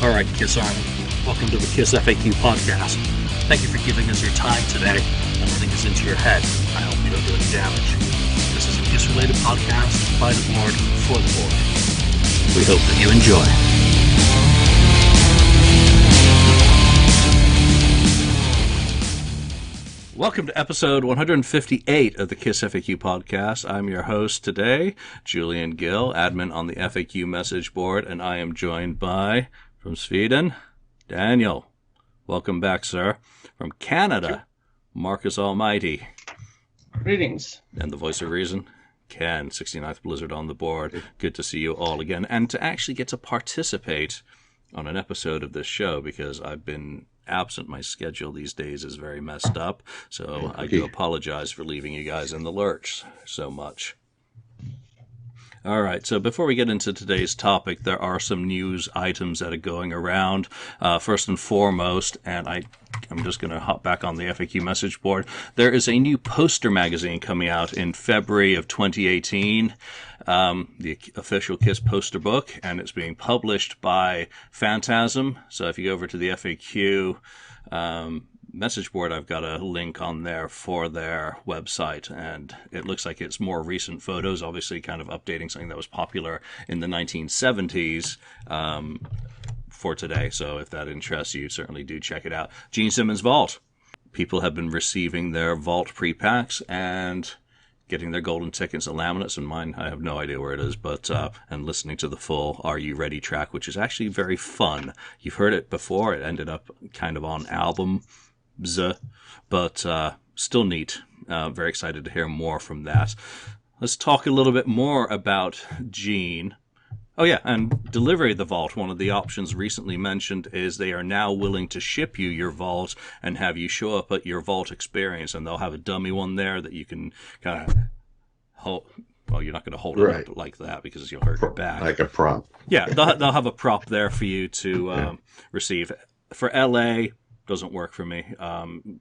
All right, Kiss Army, welcome to the KissFAQ Podcast. Thank you for giving us your time today and letting us into your head. I hope you don't do any damage. This is a Kiss-related podcast by the board for the board. We hope that you enjoy. Welcome to episode 158 of the KissFAQ Podcast. I'm your host today, Julian Gill, admin on the FAQ message board, and I am joined by, from Sweden, Daniel. Welcome back, sir. From Canada, Marcus Almighty. Greetings. And the voice of reason, Ken, 69th Blizzard on the board. Good to see you all again, and to actually get to participate on an episode of this show, because I've been absent. My schedule these days is very messed up, so I do apologize for leaving you guys in the lurch so much. All right, so before we get into today's topic, there are some news items that are going around. First and foremost, and I'm just going to hop back on the FAQ message board, there is a new poster magazine coming out in February of 2018, the official KISS poster book, and it's being published by Phantasm. So if you go over to the FAQ message board, I've got a link on there for their website, and it looks like it's more recent photos, obviously kind of updating something that was popular in the 1970s for today. So if that interests you, certainly do check it out. Gene Simmons Vault. People have been receiving their Vault pre-packs and getting their golden tickets and laminates, and mine, I have no idea where it is, but and listening to the full Are You Ready track, which is actually very fun. You've heard it before. It ended up kind of on album, but still neat. Very excited to hear more from that. Let's talk a little bit more about Gene. Oh yeah, and delivery of the Vault. One of the options recently mentioned is they are now willing to ship you your Vault and have you show up at your Vault experience, and they'll have a dummy one there that you can kind of hold. Well, you're not going to hold it up like that because you'll hurt your back. Like a prop. Yeah, they'll have a prop there for you to receive. For LA, doesn't work for me.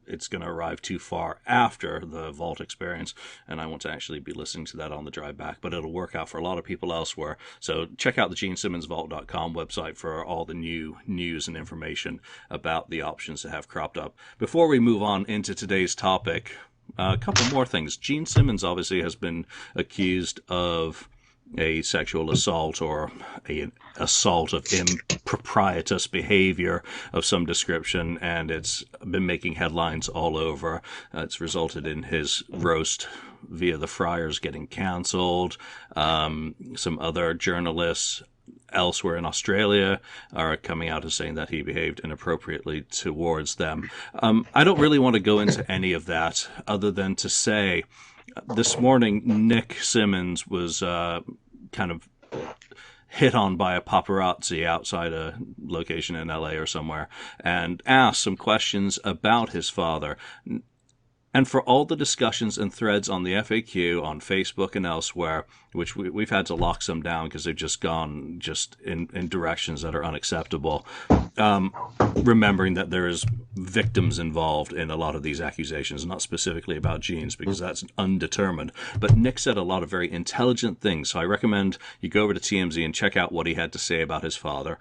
It's going to arrive too far after the Vault experience, and I want to actually be listening to that on the drive back, but it'll work out for a lot of people elsewhere. So check out the GeneSimmonsVault.com website for all the new news and information about the options that have cropped up. Before we move on into today's topic, a couple more things. Gene Simmons obviously has been accused of a sexual assault or an assault of improprietous behavior of some description, and it's been making headlines all over. It's resulted in his roast via the Friars getting canceled. Some other journalists elsewhere in Australia are coming out and saying that he behaved inappropriately towards them. I don't really want to go into any of that other than to say this morning Nick Simmons was kind of hit on by a paparazzi outside a location in LA or somewhere and asked some questions about his father. And for all the discussions and threads on the FAQ, on Facebook and elsewhere, which we've had to lock some down because they've just gone in directions that are unacceptable, remembering that there is victims involved in a lot of these accusations, not specifically about Gene's, because that's undetermined. But Nick said a lot of very intelligent things, so I recommend you go over to TMZ and check out what he had to say about his father.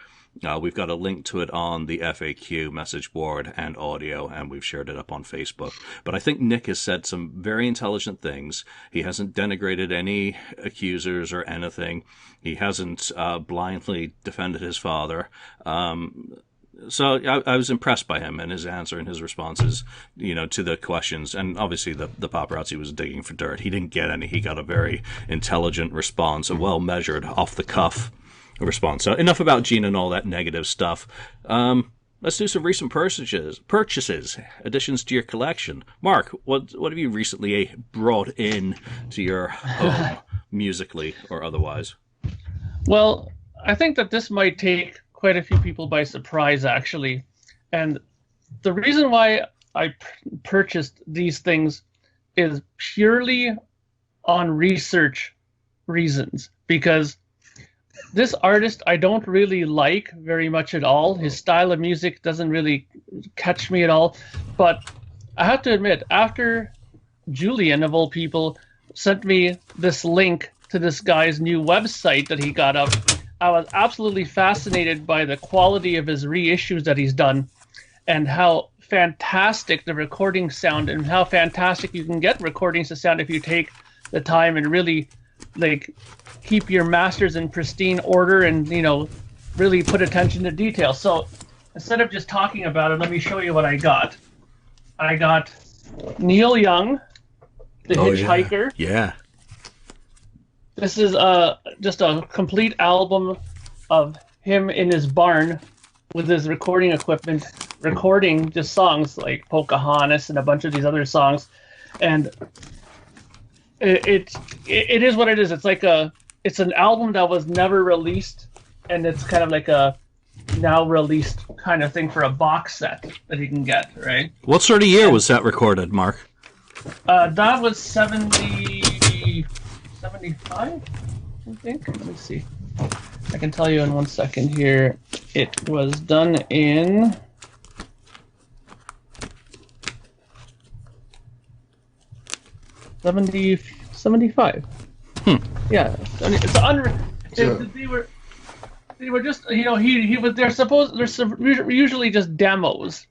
We've got a link to it on the FAQ message board and audio, and we've shared it up on Facebook. But I think Nick has said some very intelligent things. He hasn't denigrated any accusers or anything. He hasn't blindly defended his father. So I was impressed by him and his answer and his responses, to the questions. And obviously the paparazzi was digging for dirt. He didn't get any. He got a very intelligent response, a well-measured, off-the-cuff response. So enough about Gene and all that negative stuff. Let's do some recent purchases, additions to your collection. Mark, what have you recently brought in to your home, musically or otherwise? Well, I think that this might take quite a few people by surprise, actually. And the reason why I purchased these things is purely on research reasons, because this artist I don't really like very much at all. His style of music doesn't really catch me at all. But I have to admit, after Julian, of all people, sent me this link to this guy's new website that he got up, I was absolutely fascinated by the quality of his reissues that he's done, and how fantastic the recordings sound, and how fantastic you can get recordings to sound if you take the time and really like keep your masters in pristine order, and really put attention to detail. So instead of just talking about it, let me show you what I got. I got Neil Young, The Hitchhiker. Yeah. This is just a complete album of him in his barn with his recording equipment, recording just songs like Pocahontas and a bunch of these other songs. And it is what it is. It's an album that was never released, and it's kind of like a now released kind of thing for a box set that you can get, right? What sort of year was that recorded, Mark? That was 75, I think. Let me see. I can tell you in 1 second here. It was done in... '75. Yeah, they were just he was they're usually just demos,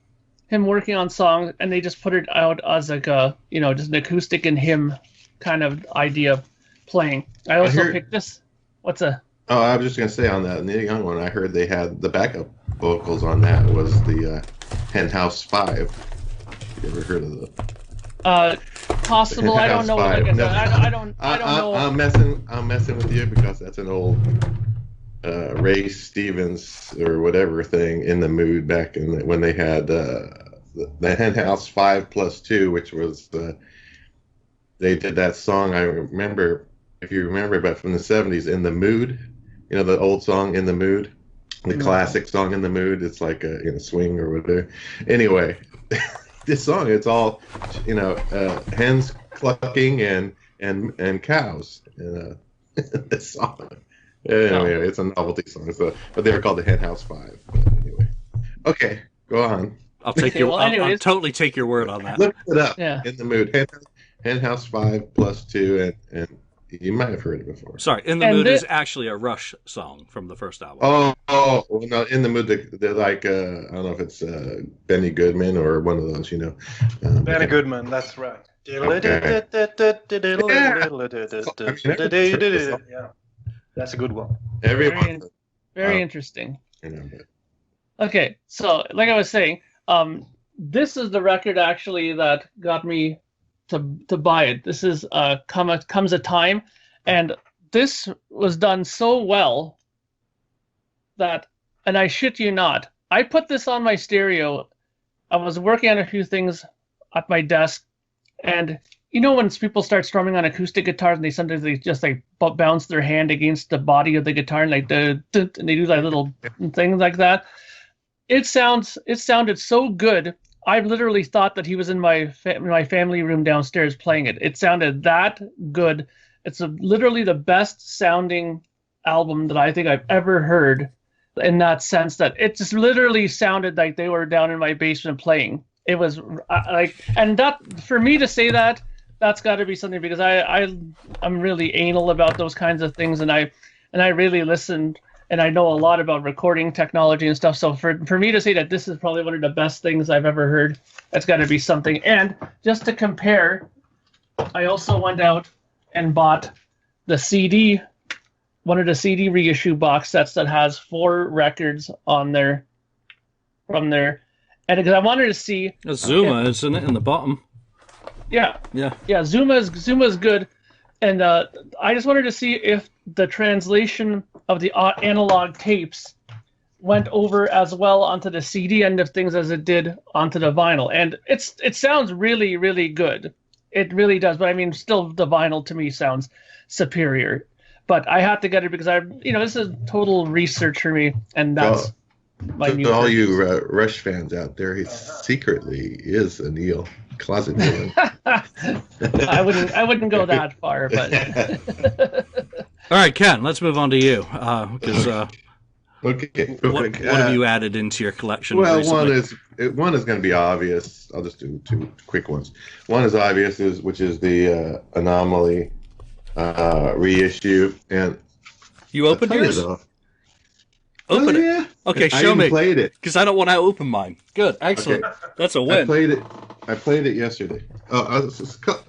him working on songs, and they just put it out as like a just an acoustic and him kind of idea playing. I also picked this. What's a? Oh, I was just gonna say on that Neil Young one, I heard they had the backup vocals on that was the Hen House 5. You ever heard of the? Possible. I don't know. Like I said, I don't know. I'm messing with you because that's an old Ray Stevens or whatever thing, In the Mood, back in when they had the Hen House 5+2, which was they did that song. I remember, if you remember, but from the 70s, In the Mood. The old song In the Mood, the classic song In the Mood. It's like a swing or whatever. Anyway. This song, it's all, hens clucking and cows. This song. Anyway, it's a novelty song. But they were called the Hen House 5. But anyway, okay, go on. I'll I'll totally take your word on that. Look it up. Yeah. In the Mood, Hen House 5+2, and you might have heard it before. Sorry, In the Mood is actually a Rush song from the first album. Oh, well, no, In the Mood, they're like, I don't know if it's Benny Goodman or one of those, Benny Goodman, that's right. Okay. Yeah, that's a good one. Everyone. Very interesting. But... Okay, so like I was saying, this is the record actually that got me to buy it. This is Comes a Time, and this was done so well that, and I shit you not, I put this on my stereo. I was working on a few things at my desk, and when people start strumming on acoustic guitars and they just like bounce their hand against the body of the guitar and like and they do like little things like that. It sounded so good. I literally thought that he was in my family room downstairs playing it. It sounded that good. It's literally the best sounding album that I think I've ever heard, in that sense that it just literally sounded like they were down in my basement playing. It was and that, for me to say that, that's got to be something, because I'm really anal about those kinds of things, and I really listened. And I know a lot about recording technology and stuff. So for me to say that this is probably one of the best things I've ever heard, that's got to be something. And just to compare, I also went out and bought the CD, one of the CD reissue box sets that has 4 records on there from there. And because I wanted to see... Zuma, isn't it, in the bottom? Yeah. Zuma's good. And I just wanted to see if the translation of the analog tapes went over as well onto the CD end of things as it did onto the vinyl. And it sounds really, really good. It really does. But I mean, still the vinyl to me sounds superior. But I had to get it because this is total research for me. And that's my new... To all you Rush fans out there, he secretly is a Neil. Closet Neil. I wouldn't go that far, but... All right, Ken, let's move on to you. Because okay. What have you added into your collection? Well, recently? one is going to be obvious. I'll just do 2 quick ones. One is obvious, which is the Anomaly reissue, and you opened yours. Open Oh, it. yeah. Okay, I show even me. played it. Because I don't want to open mine. Good, excellent. Okay. That's a I win. played it yesterday. A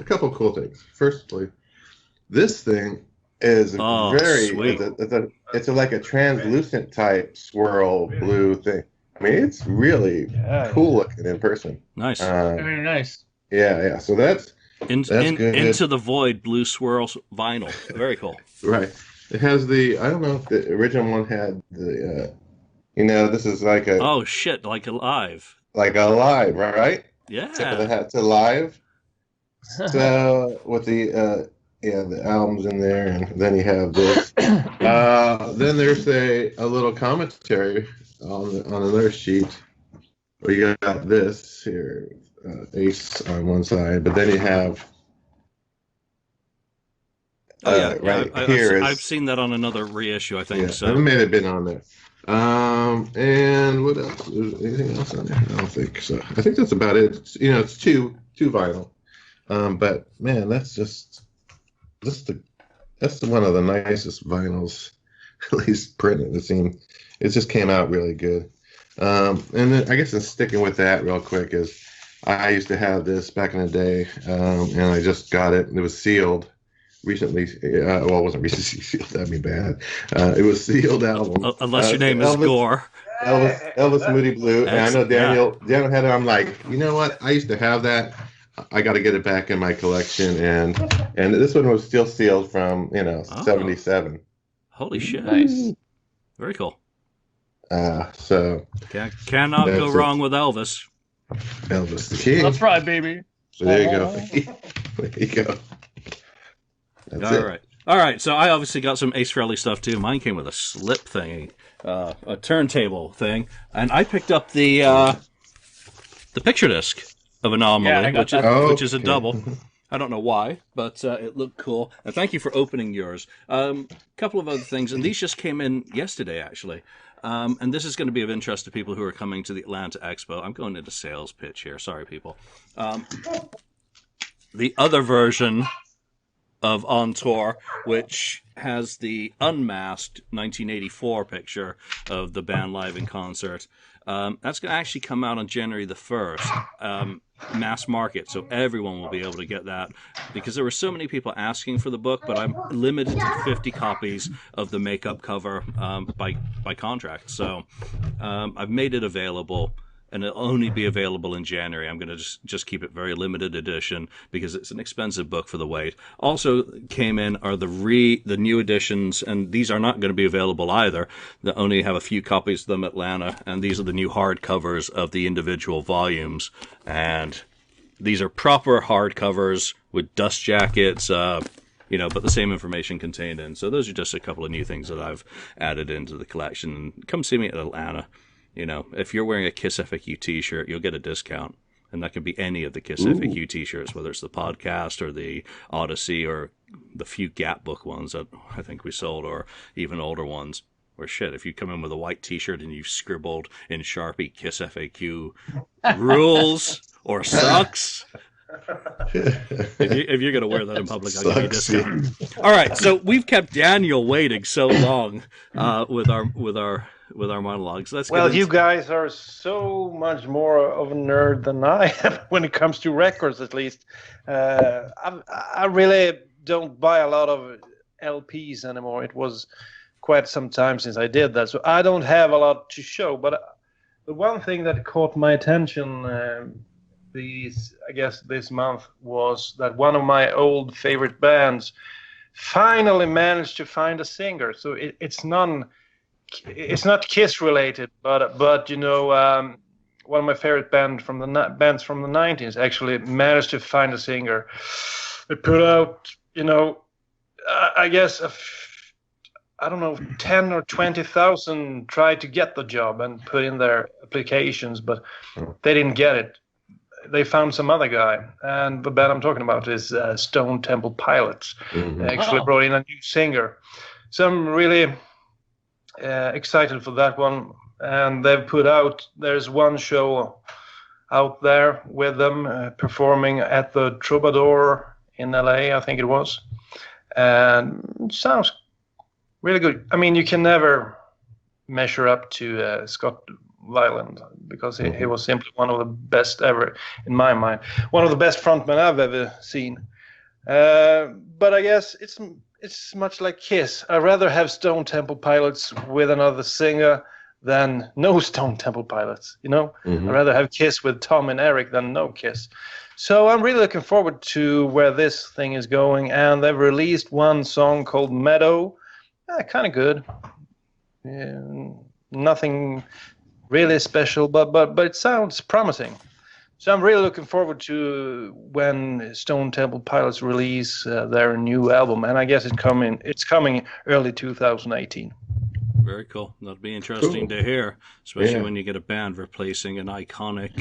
couple cool things. Firstly, this thing is Sweet. it's like a translucent type swirl blue thing. I mean, it's really cool looking in person. Nice. Very nice. Yeah. So that's good. Into the Void blue swirls vinyl. Very cool. Right. It has I don't know if the original one had the, this is like Oh shit! Like Alive. like a live, right? Yeah. It's a live. So with the albums in there, and then you have this. Then there's a little commentary on another sheet where you got this here, Ace on one side, but then you have. I've seen that on another reissue. I think Yeah, so. it may have been on there. And what else? Is anything else on there? I don't think so. I think that's about it. It's two vinyl. But man, that's one of the nicest vinyls, at least printed. It just came out really good. And then I guess in sticking with that real quick is I used to have this back in the day, and I just got it. It was sealed. Recently, it wasn't recently sealed. That'd be bad. It was sealed album. Unless your name is Gore. Elvis Moody Blue. And I know Daniel had it. I'm like, you know what? I used to have that. I got to get it back in my collection. And this one was still sealed from 77. Holy shit! Nice. Very cool. So cannot go wrong with Elvis. Elvis the King. That's right, baby. So there you go. There you go. That's All right. So I obviously got some Ace Frehley stuff too. Mine came with a slip thing, a turntable thing, and I picked up the picture disc of Anomaly, which is a double. I don't know why, but it looked cool. And thank you for opening yours. A couple of other things, and these just came in yesterday, actually. And this is going to be of interest to people who are coming to the Atlanta Expo. I'm going into sales pitch here. Sorry, people. The other version of On Tour, which has the Unmasked 1984 picture of the band live in concert. That's going to actually come out on January the 1st, mass market, so everyone will be able to get that, because there were so many people asking for the book, but I'm limited to 50 copies of the makeup cover by contract. So I've made it available, and it'll only be available in January. I'm going to just keep it very limited edition because it's an expensive book for the wait. Also came in are the new editions, and these are not going to be available either. They only have a few copies of them at Atlanta, and these are the new hardcovers of the individual volumes. And these are proper hardcovers with dust jackets, but the same information contained in. So those are just a couple of new things that I've added into the collection. And come see me at Atlanta. If you're wearing a KissFAQ t-shirt, you'll get a discount. And that can be any of the KissFAQ t-shirts, whether it's the podcast or the Odyssey or the few Gap book ones that I think we sold, or even older ones. Or shit, if you come in with a white t-shirt and you've scribbled in Sharpie KissFAQ rules or sucks, if you're going to wear that in public, I'll give you a discount. All right, so we've kept Daniel waiting so long with our monologues. You guys are so much more of a nerd than I am when it comes to records, at least. I really don't buy a lot of LPs anymore. It was quite some time since I did that, so I don't have a lot to show. But the one thing that caught my attention this month was that one of my old favorite bands finally managed to find a singer. So it's not Kiss related, but one of my favorite bands from the 90s actually managed to find a singer. They put out, I guess, 10 or 20,000 tried to get the job and put in their applications, but they didn't get it. They found some other guy, and the band I'm talking about is Stone Temple Pilots. Mm-hmm. They actually brought in a new singer. So I'm really excited for that one. And there's one show out there with them performing at the Troubadour in LA, I think it was. And it sounds really good. I mean, you can never measure up to Scott Weiland, because he was simply one of the best ever, in my mind. One of the best frontmen I've ever seen. But I guess it's much like Kiss. I'd rather have Stone Temple Pilots with another singer than no Stone Temple Pilots, you know? I'd rather have Kiss with Tom and Eric than no Kiss. So I'm really looking forward to where this thing is going, and they've released one song called Meadow. Kind of good. Nothing really special, but it sounds promising. So I'm really looking forward to when Stone Temple Pilots release their new album, and I guess it's coming early 2018. Very cool. That'll be interesting to hear, especially when you get a band replacing an iconic,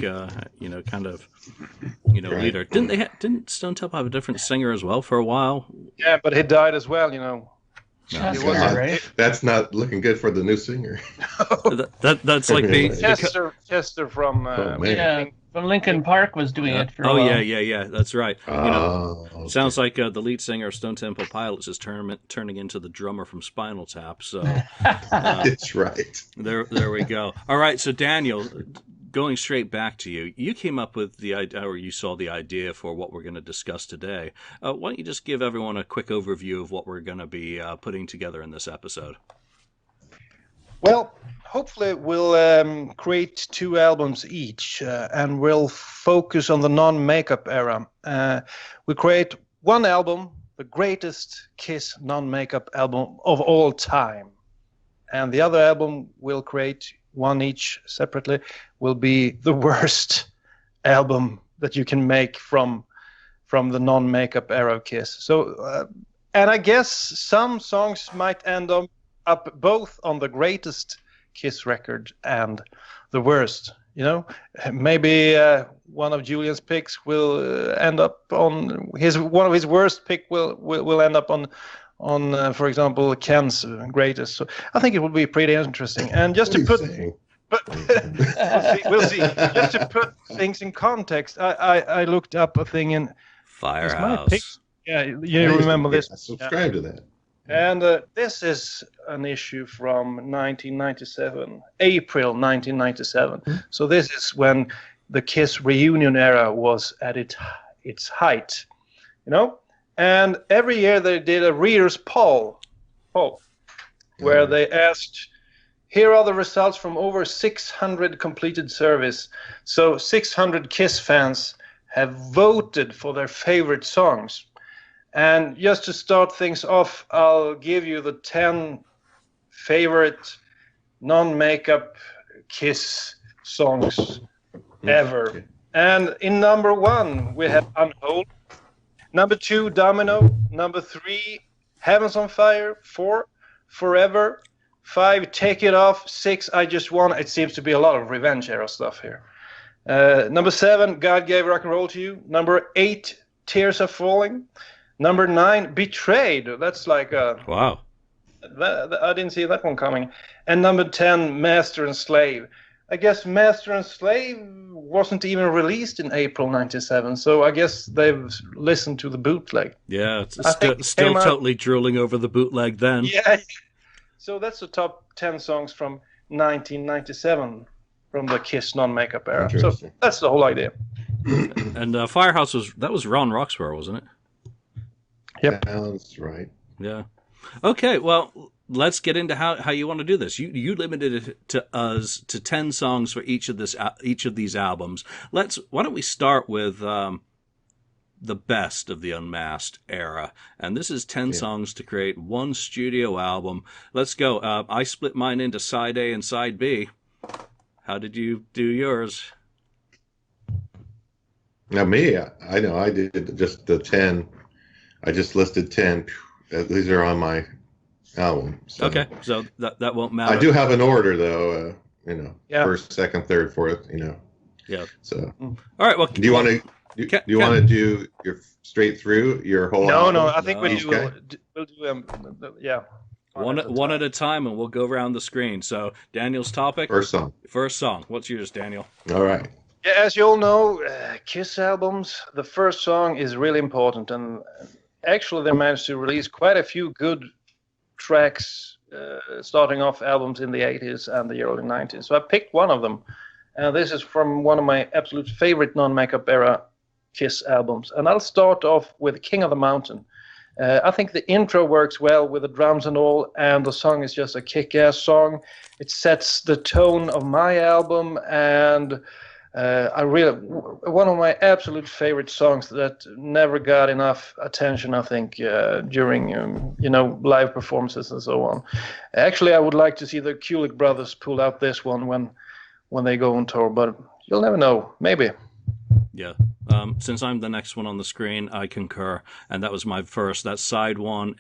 leader. Didn't Stone Temple have a different singer as well for a while? Yeah, but he died as well, you know. That's not looking good for the new singer. That's like being Chester from from Linkin Park was doing it for a while. yeah. That's right. Sounds like the lead singer of Stone Temple Pilots is turning into the drummer from Spinal Tap. So that's right. There we go. All right, so Daniel, going straight back to you, you came up with the idea, or you saw the idea for what we're going to discuss today. Why don't you just give everyone a quick overview of what we're going to be putting together in this episode? Well, hopefully we'll create 2 albums each, and we'll focus on the non-makeup era. We create one album, the greatest Kiss non-makeup album of all time. And the other album we'll create, one each separately, will be the worst album that you can make from the non-makeup era of Kiss. So, and I guess some songs might end up both on the greatest Kiss record and the worst. You know, maybe one of Julian's picks will end up on one of his worst pick will end up on for example Ken's greatest. So I think it will be pretty interesting. And just to put. But we'll see. Just to put things in context, I looked up a thing in Firehouse. Yeah, you remember this? I subscribe to that. And this is an issue from 1997, April 1997. So this is when the Kiss reunion era was at its height, you know. And every year they did a reader's poll, where they asked, here are the results from over 600 completed surveys. So 600 Kiss fans have voted for their favorite songs. And just to start things off, I'll give you the 10 favorite non-makeup Kiss songs ever. Okay. And in number 1, we have Unhold. Number 2, Domino. Number 3, Heaven's on Fire. 4, Forever. 5, Take It Off. 6, I Just Want. It seems to be a lot of revenge era stuff here. Number 7, God Gave Rock and Roll to You. Number 8, Tears Are Falling. Number 9, Betrayed. That's like a... Wow. I didn't see that one coming. And number 10, Master and Slave. I guess Master and Slave wasn't even released in April 97, so I guess they've listened to the bootleg. Yeah, it's still totally drooling over the bootleg then. Yeah. So that's the top 10 songs from 1997 from the Kiss non-makeup era. So that's the whole idea. And Firehouse was Ron Roxburgh, wasn't it? Yep. Sounds right. Yeah. Okay, well, let's get into how you want to do this. You limited it to 10 songs for each of these albums. Why don't we start with the best of the Unmasked era? And this is 10 songs to create one studio album. Let's go. I split mine into side A and side B. How did you do yours? Now me, I know I did just the 10. I just listed 10. These are on my album. So. Okay, so that won't matter. I do have an order though. First, second, third, fourth. Yeah. So. All right. Well, do you want to? Do you want to do your straight through your whole? No, album? no. I think we'll do one at a time, and we'll go around the screen. So Daniel's topic. First song. What's yours, Daniel? All right. Yeah, as you all know, Kiss albums, the first song is really important, and actually they managed to release quite a few good tracks starting off albums in the 80s and the early 90s. So I picked one of them. This is from one of my absolute favorite non-makeup era Kiss albums. And I'll start off with King of the Mountain. I think the intro works well with the drums and all, and the song is just a kick-ass song. It sets the tone of my album, and one of my absolute favorite songs that never got enough attention, I think, during live performances and so on. Actually, I would like to see the Kulik brothers pull out this one when they go on tour, but you'll never know. Maybe. Yeah. Since I'm the next one on the screen, I concur. And that was my first. That side one,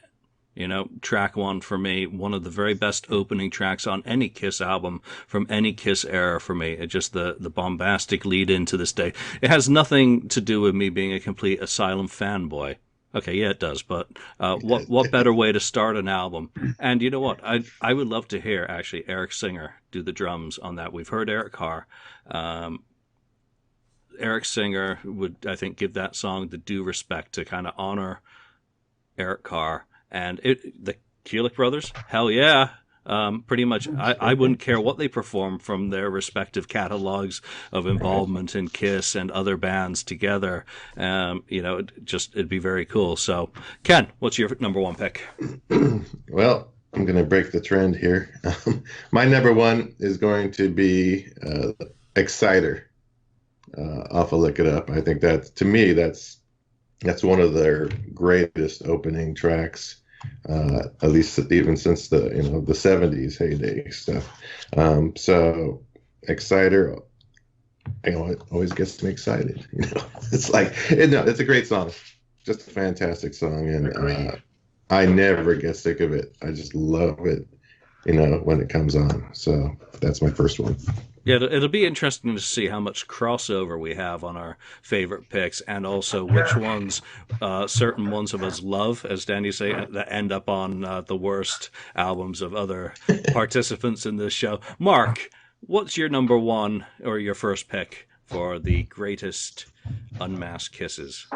track one for me, one of the very best opening tracks on any Kiss album from any Kiss era for me. It just the bombastic lead into this day. It has nothing to do with me being a complete Asylum fanboy. Okay, yeah, it does. But what better way to start an album? And you know what? I would love to hear, actually, Eric Singer do the drums on that. We've heard Eric Carr. Eric Singer would, I think, give that song the due respect to kind of honor Eric Carr. And the Kulik brothers, hell yeah. Pretty much, I wouldn't care what they perform from their respective catalogs of involvement in Kiss and other bands together. It'd be very cool. So, Ken, what's your number one pick? Well, I'm going to break the trend here. My number one is going to be Exciter. Off of Lick It Up. I think that, to me, that's one of their greatest opening tracks, at least even since the 70s heyday stuff. So Exciter, it always gets me excited. It's like, it's a great song, just a fantastic song, and I never get sick of it. I just love it, when it comes on. So that's my first one. Yeah, it'll be interesting to see how much crossover we have on our favorite picks, and also which ones certain ones of us love, as Danny say, that end up on the worst albums of other participants in this show. Mark, what's your number one or your first pick for the greatest Unmasked Kisses?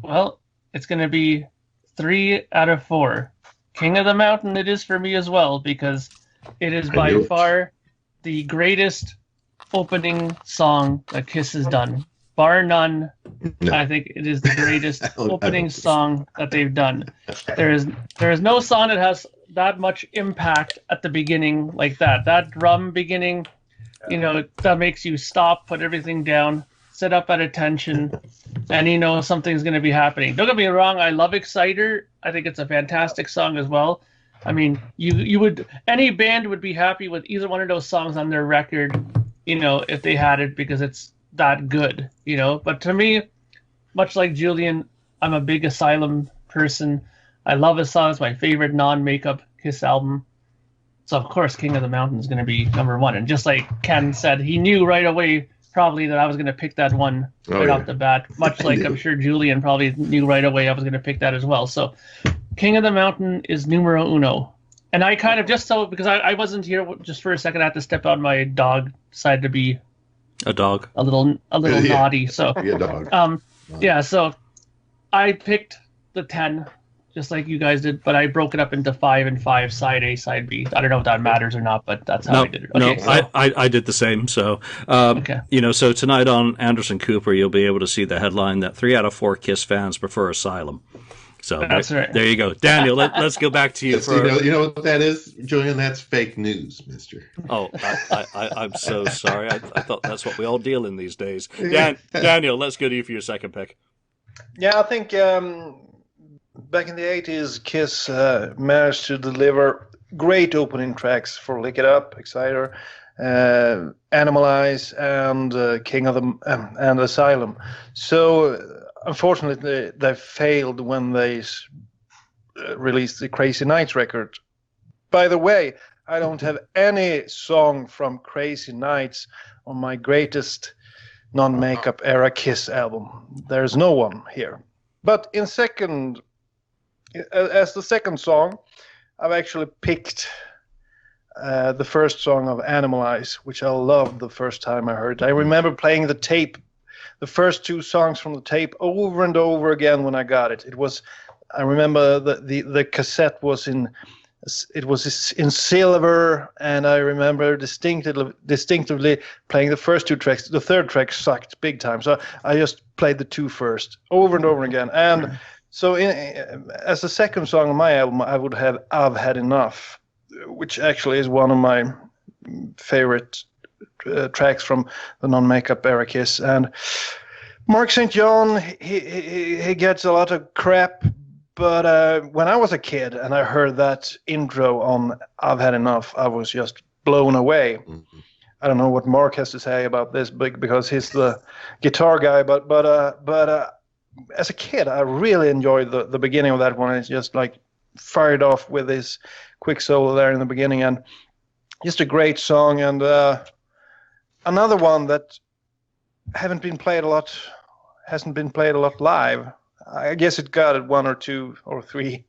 Well, it's going to be 3 out of 4. King of the Mountain it is for me as well, because it is by far the greatest opening song that Kiss has done. Bar none, no. I think it is the greatest opening song that they've done. There is no song that has that much impact at the beginning like that. That drum beginning, that makes you stop, put everything down, sit up at attention, and something's going to be happening. Don't get me wrong, I love Exciter. I think it's a fantastic song as well. I mean, any band would be happy with either one of those songs on their record, if they had it, because it's that good, But to me, much like Julian, I'm a big Asylum person. I love his song. It's my favorite non-makeup Kiss album. So, of course, King of the Mountain is going to be number one. And just like Ken said, he knew right away probably that I was going to pick that one off the bat, much like I'm sure Julian probably knew right away I was going to pick that as well. So King of the Mountain is numero uno. And I kind of because I wasn't here just for a second, I had to step out. My dog decided to be a dog, a little naughty. So be a dog. So I picked the 10, just like you guys did, but I broke it up into 5 and 5, side A, side B. I don't know if that matters or not, but that's how I did it. Okay, I did the same. So, so tonight on Anderson Cooper, you'll be able to see the headline that 3 out of 4 Kiss fans prefer Asylum. So that's right. There you go. Daniel, let's go back to you. You know what that is, Julian? That's fake news, mister. Oh, I'm so sorry. I thought that's what we all deal in these days. Daniel, let's go to you for your second pick. Yeah, I think back in the 80s, Kiss managed to deliver great opening tracks for Lick It Up, Exciter, Animalize, and King of the and Asylum. So unfortunately, they failed when they released the Crazy Nights record. By the way, I don't have any song from Crazy Nights on my greatest non-makeup era Kiss album. There's no one here. But as the second song, I've actually picked the first song of Animalize, which I loved the first time I heard it. I remember playing the tape, the first 2 songs from the tape, over and over again when I got it. I remember the cassette was in It was in silver, and I remember distinctively playing the first 2 tracks. The third track sucked big time, so I just played the 2 first over and over again. And so, as the second song on my album, I would have "I've Had Enough," which actually is one of my favorite tracks from the non-makeup era Kiss. And Mark St. John, he gets a lot of crap, but when I was a kid and I heard that intro on "I've Had Enough," I was just blown away. Mm-hmm. I don't know what Mark has to say about this, because he's the guitar guy, but as a kid, I really enjoyed the beginning of that one. It's just like fired off with this quick solo there in the beginning, and just a great song. And another one that hasn't been played a lot live. I guess it got at 1 or 2 or 3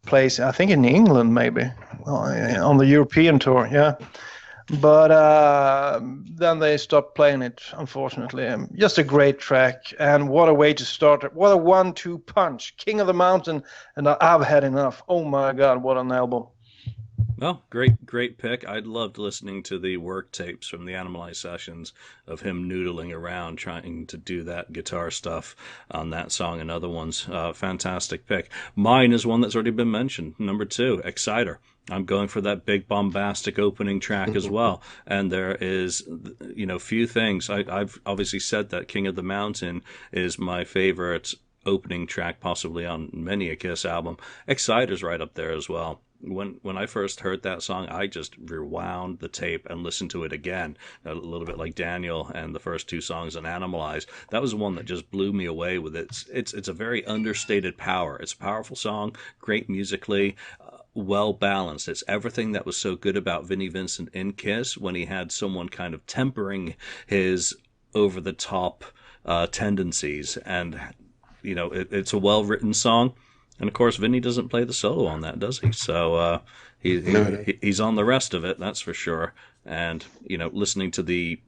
plays, I think in England maybe, on the European tour, yeah. But then they stopped playing it, unfortunately. Just a great track, and what a way to start it. What a 1-2 punch. King of the Mountain and "I've Had Enough." Oh my God, what an album. Well, great pick. I loved listening to the work tapes from the Animalize sessions of him noodling around trying to do that guitar stuff on that song and other ones. Fantastic pick. Mine is one that's already been mentioned. Number 2, Exciter. I'm going for that big bombastic opening track as well. And there is, few things. I've obviously said that King of the Mountain is my favorite opening track possibly on many a Kiss album. Exciter's right up there as well. When I first heard that song, I just rewound the tape and listened to it again, a little bit like Daniel and the first 2 songs on Animalize. That was one that just blew me away with it. It's a very understated power. It's a powerful song, great musically, well balanced. It's everything that was so good about Vinnie Vincent in Kiss when he had someone kind of tempering his over-the-top tendencies. And, it's a well-written song. And, of course, Vinny doesn't play the solo on that, does he? So he's on the rest of it, that's for sure. And, listening to the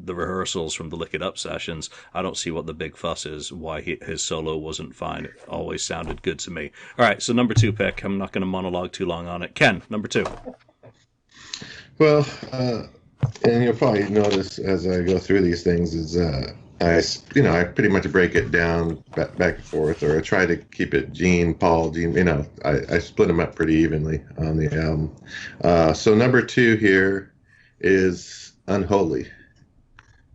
rehearsals from the Lick It Up sessions, I don't see what the big fuss is, why his solo wasn't fine. It always sounded good to me. All right, so number 2 pick. I'm not going to monologue too long on it. Ken, number 2. Well, and you'll probably notice as I go through these things is I pretty much break it down back and forth, or I try to keep it Gene, Paul, Gene. I split them up pretty evenly on the album. So number 2 here is Unholy.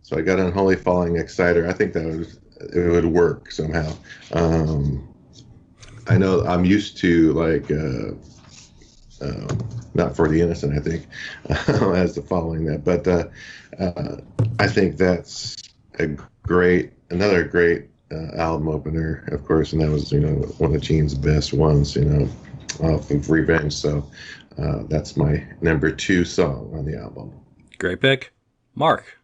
So I got Unholy, Falling, Exciter. I think it would work somehow. I know I'm used to Not for the Innocent, I think, as the following that, but I think that's another great album opener, of course, and that was one of Gene's best ones, off of Revenge. So that's my number 2 song on the album. Great pick, Mark.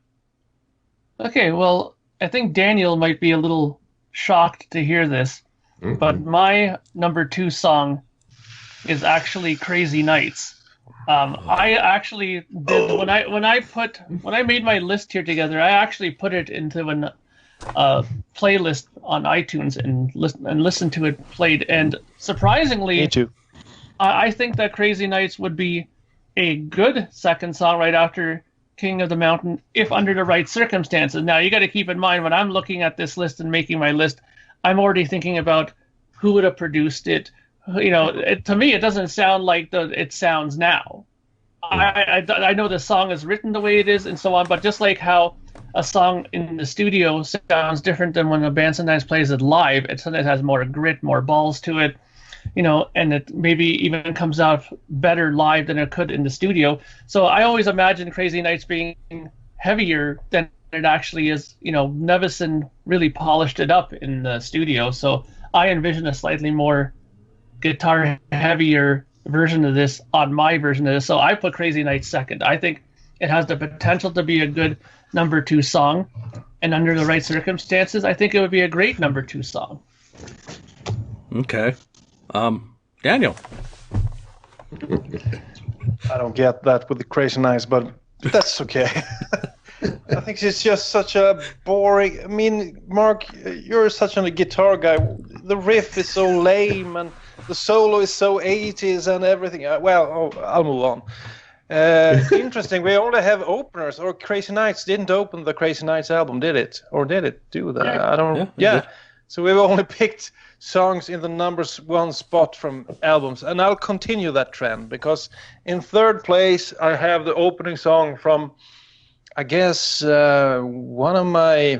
Okay, well, I think Daniel might be a little shocked to hear this, but my number 2 song is actually "Crazy Nights." I actually did when I made my list here together. I actually put it into a playlist on iTunes and listened to it played. And surprisingly, me too. I think that "Crazy Nights" would be a good second song right after "King of the Mountain" if under the right circumstances. Now you got to keep in mind when I'm looking at this list and making my list, I'm already thinking about who would have produced it. To me, it doesn't sound like it sounds now. I know the song is written the way it is and so on, but just like how a song in the studio sounds different than when a band sometimes plays it live, it sometimes has more grit, more balls to it, and it maybe even comes out better live than it could in the studio. So I always imagine "Crazy Nights" being heavier than it actually is. Nevison really polished it up in the studio, so I envision a slightly more guitar heavier version of this on my version of this. So I put "Crazy Nights" second. I think it has the potential to be a good number 2 song, and under the right circumstances, I think it would be a great number 2 song. Okay. Daniel. I don't get that with the "Crazy Nights," but that's okay. I think it's just such a boring. I mean, Mark, you're such a guitar guy. The riff is so lame, and the solo is so 80s and everything. I'll move on. Interesting. We only have openers. Or Crazy Nights didn't open the Crazy Nights album, did it? Or did it do that? Yeah. I don't. Yeah. So we've only picked songs in the numbers one spot from albums, and I'll continue that trend because in third place I have the opening song from, I guess, one of my,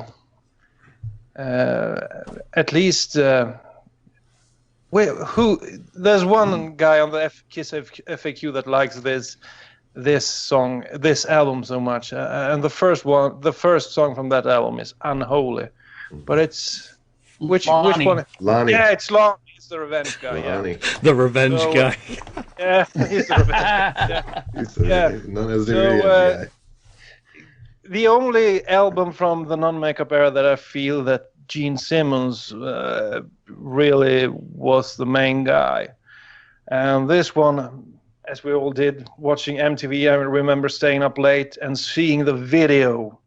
at least. There's one guy on the KissFAQ that likes this song, this album so much, and the first song from that album is "Unholy," but it's which one? Lonnie. Yeah, it's Lonnie. He's the revenge guy. Lonnie. Yeah, The revenge guy. yeah, he's the revenge guy. Yeah. He's known as the revenge guy. The only album from the non-makeup era that I feel that Gene Simmons really was the main guy, and this one, as we all did, watching MTV, I remember staying up late and seeing the video.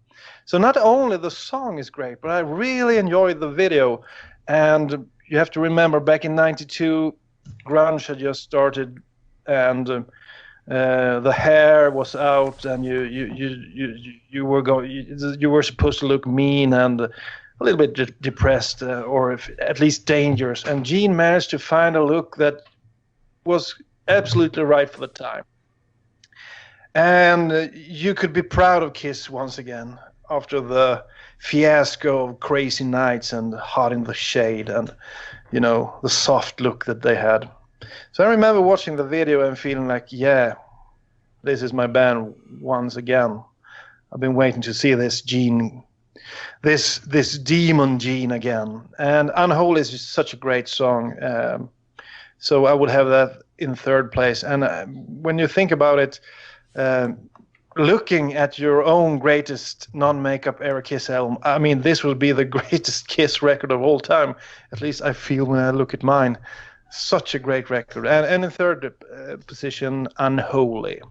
So not only the song is great, but I really enjoyed the video. And you have to remember, back in '92, grunge had just started, and the hair was out, and you were supposed to look mean and a little bit depressed, or at least dangerous. And Gene managed to find a look that was absolutely right for the time. And you could be proud of Kiss once again after the fiasco of Crazy Nights and Hot in the Shade and, the soft look that they had. So I remember watching the video and feeling like, yeah, this is my band once again. I've been waiting to see this Gene, this demon Gene again. And Unholy is just such a great song. So I would have that in third place. And when you think about it, looking at your own greatest non-makeup era Kiss album, I mean, this will be the greatest Kiss record of all time. At least I feel when I look at mine. Such a great record. And in third position, Unholy.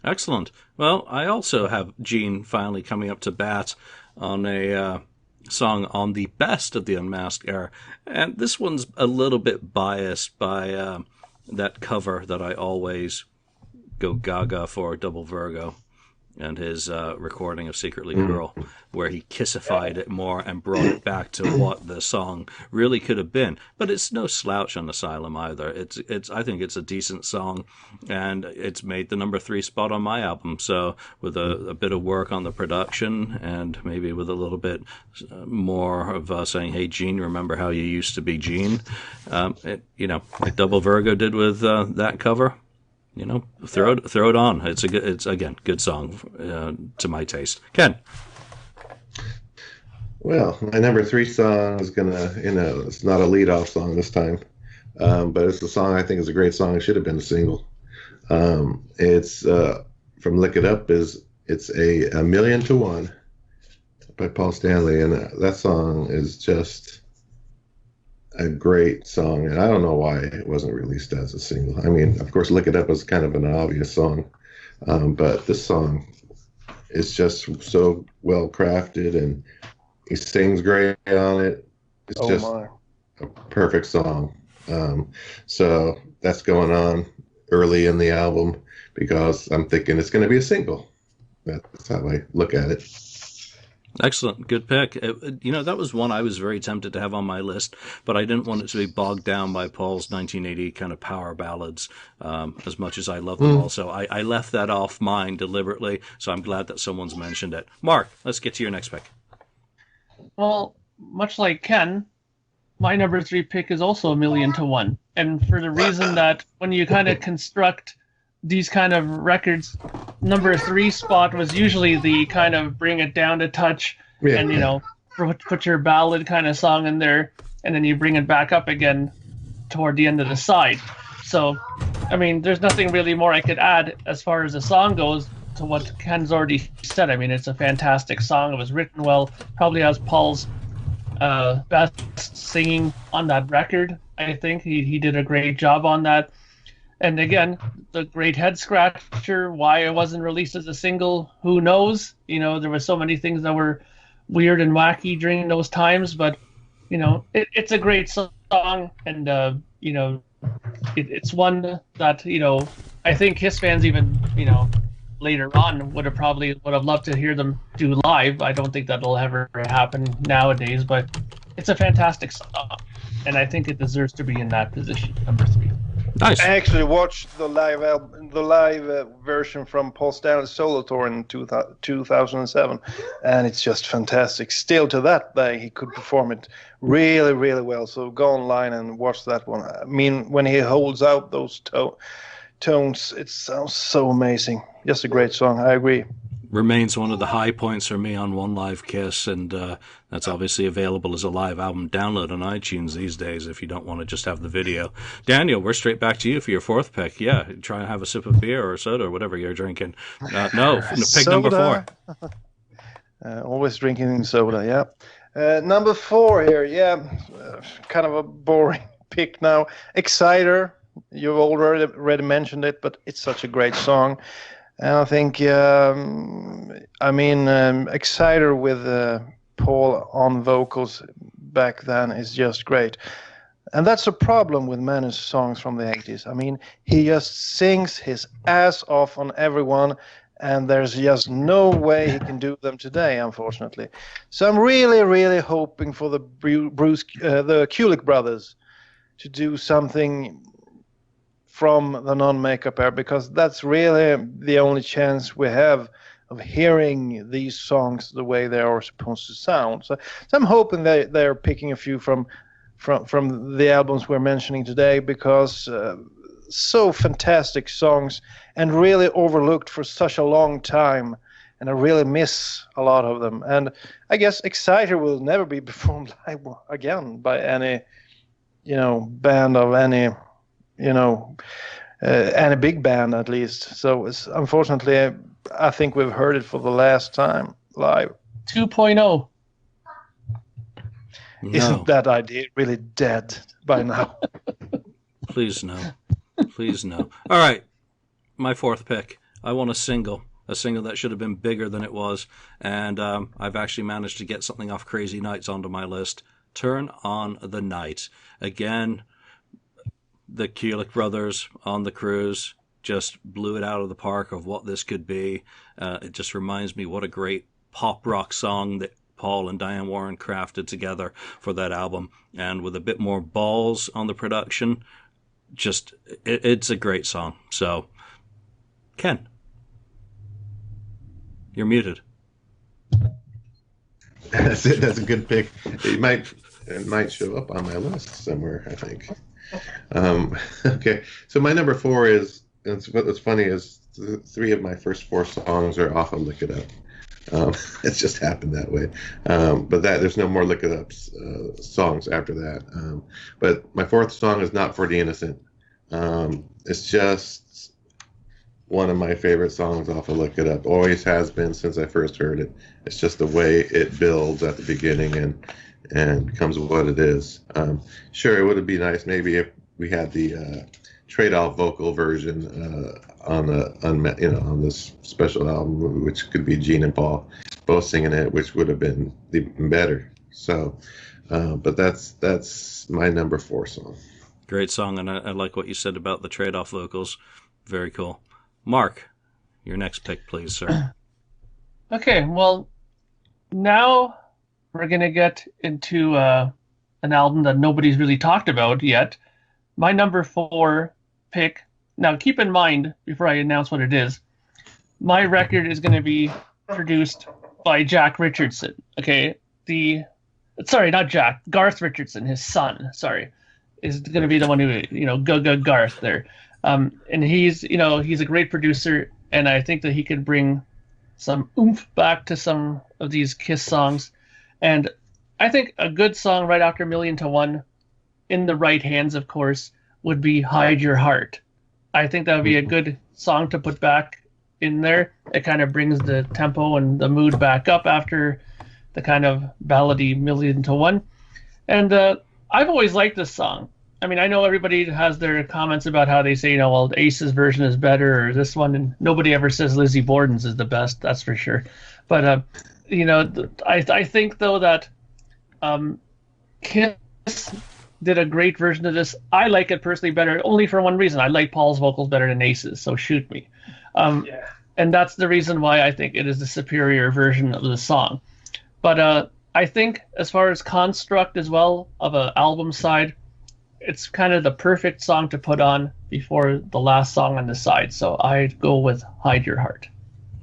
Excellent. Well, I also have Gene finally coming up to bat on a song on the best of the Unmasked era. And this one's a little bit biased by that cover that I always go gaga for, Double Virgo, and his recording of Secretly Cruel, where he kissified it more and brought it back to what the song really could have been. But it's no slouch on Asylum either. It's I think it's a decent song, and it's made the number 3 spot on my album. So with a bit of work on the production and maybe with a little bit more of saying, "Hey Gene, remember how you used to be Gene?" Like Double Virgo did with that cover. Throw it on. It's again good song to my taste. Ken. Well, my number 3 song is gonna, it's not a lead-off song this time, but it's a song I think is a great song. It should have been a single. It's from Lick It Up. It's a Million to One by Paul Stanley, and that song is just a great song, and I don't know why it wasn't released as a single. I mean, of course, Lick It Up was kind of an obvious song, but this song is just so well crafted, and he sings great on it. It's just a perfect song. So that's going on early in the album because I'm thinking it's going to be a single. That's how I look at it. Excellent. Good pick. That was one I was very tempted to have on my list, but I didn't want it to be bogged down by Paul's 1980 kind of power ballads, as much as I love them all. So I left that off mine deliberately, so I'm glad that someone's mentioned it. Mark, let's get to your next pick. Well, much like Ken, my number 3 pick is also a Million to One. And for the reason that when you kind of construct these kind of records, number 3 spot was usually the kind of bring it down to touch, and put your ballad kind of song in there, and then you bring it back up again toward the end of the side. So, I mean, there's nothing really more I could add as far as the song goes to what Ken's already said. I mean, it's a fantastic song. It was written well. Probably has Paul's best singing on that record. I think he did a great job on that. And again, the great head scratcher, why it wasn't released as a single, who knows? There were so many things that were weird and wacky during those times, but, it's a great song. And it's one that I think Kiss fans even later on would have loved to hear them do live. I don't think that'll ever happen nowadays, but it's a fantastic song, and I think it deserves to be in that position, number 3. Nice. I actually watched the live version from Paul Stanley's solo tour in 2007, and it's just fantastic. Still to that day, he could perform it really, really well. So go online and watch that one. I mean, when he holds out those tones, it sounds so amazing. Just a great song. I agree. Remains one of the high points for me on One Live Kiss, and that's obviously available as a live album download on iTunes these days if you don't want to just have the video. Daniel, we're straight back to you for your 4th pick. Yeah, try and have a sip of beer or soda or whatever you're drinking. No, pick soda. number 4. Always drinking soda, yeah. Number 4 here, kind of a boring pick now. Exciter, you've already mentioned it, but it's such a great song. And I think, Exciter with Paul on vocals back then is just great. And that's a problem with many songs from the 80s. I mean, he just sings his ass off on everyone, and there's just no way he can do them today, unfortunately. So I'm really, really hoping for the Kulick brothers to do something from the non-makeup era, because that's really the only chance we have of hearing these songs the way they are supposed to sound. So I'm hoping they're picking a few from the albums we're mentioning today, because so fantastic songs and really overlooked for such a long time, and I really miss a lot of them. And I guess Exciter will never be performed live again by any band of any big band, at least. So unfortunately, I think we've heard it for the last time live. 2.0. No. Isn't that idea really dead by now? Please no. Please no. All right, my 4th pick. I want a single that should have been bigger than it was, and I've actually managed to get something off Crazy Nights onto my list. Turn on the Night. Again, the Kulick brothers on the cruise just blew it out of the park of what this could be. It just reminds me what a great pop rock song that Paul and Diane Warren crafted together for that album. And with a bit more balls on the production, it's a great song. So, Ken, you're muted. That's it. That's a good pick. It might show up on my list somewhere, I think. Okay, so my number 4 is, what's funny is 3 of my first 4 songs are off of Lick It Up. It's just happened that way. But there's no more Lick It Up songs after that. But my 4th song is Not for the Innocent. It's just one of my favorite songs off of Lick It Up. Always has been since I first heard it. It's just the way it builds at the beginning and becomes what it is. Sure, it would be nice maybe if we had the trade-off vocal version on this special album, which could be Gene and Paul both singing it, which would have been even better. So, but that's my number 4 song. Great song, and I like what you said about the trade-off vocals. Very cool. Mark, your next pick, please, sir. Okay, well, now we're going to get into an album that nobody's really talked about yet. My number 4 pick. Now, keep in mind, before I announce what it is, my record is going to be produced by Jack Richardson. Okay, not Jack, Garth Richardson, his son. Sorry, is going to be the one who Garth there. And he's a great producer, and I think that he could bring some oomph back to some of these Kiss songs. And I think a good song right after Million to One, in the right hands, of course, would be Hide Your Heart. I think that would be a good song to put back in there. It kind of brings the tempo and the mood back up after the kind of ballady Million to One. And I've always liked this song. I mean, I know everybody has their comments about how they say, Ace's version is better or this one, and nobody ever says Lizzie Borden's is the best, that's for sure. But, I think, though, that Kiss did a great version of this. I like it personally better, only for one reason. I like Paul's vocals better than Ace's, so shoot me. And that's the reason why I think it is the superior version of the song. But I think as far as construct as well of an album side, it's kind of the perfect song to put on before the last song on the side. So I'd go with Hide Your Heart.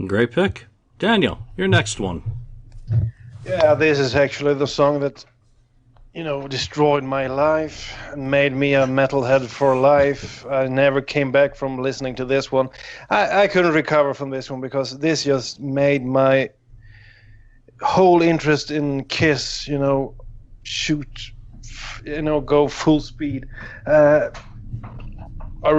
Great pick. Daniel, your next one. Yeah, this is actually the song that, destroyed my life and made me a metalhead for life. I never came back from listening to this one. I couldn't recover from this one because this just made my whole interest in Kiss, shoot, go full speed. I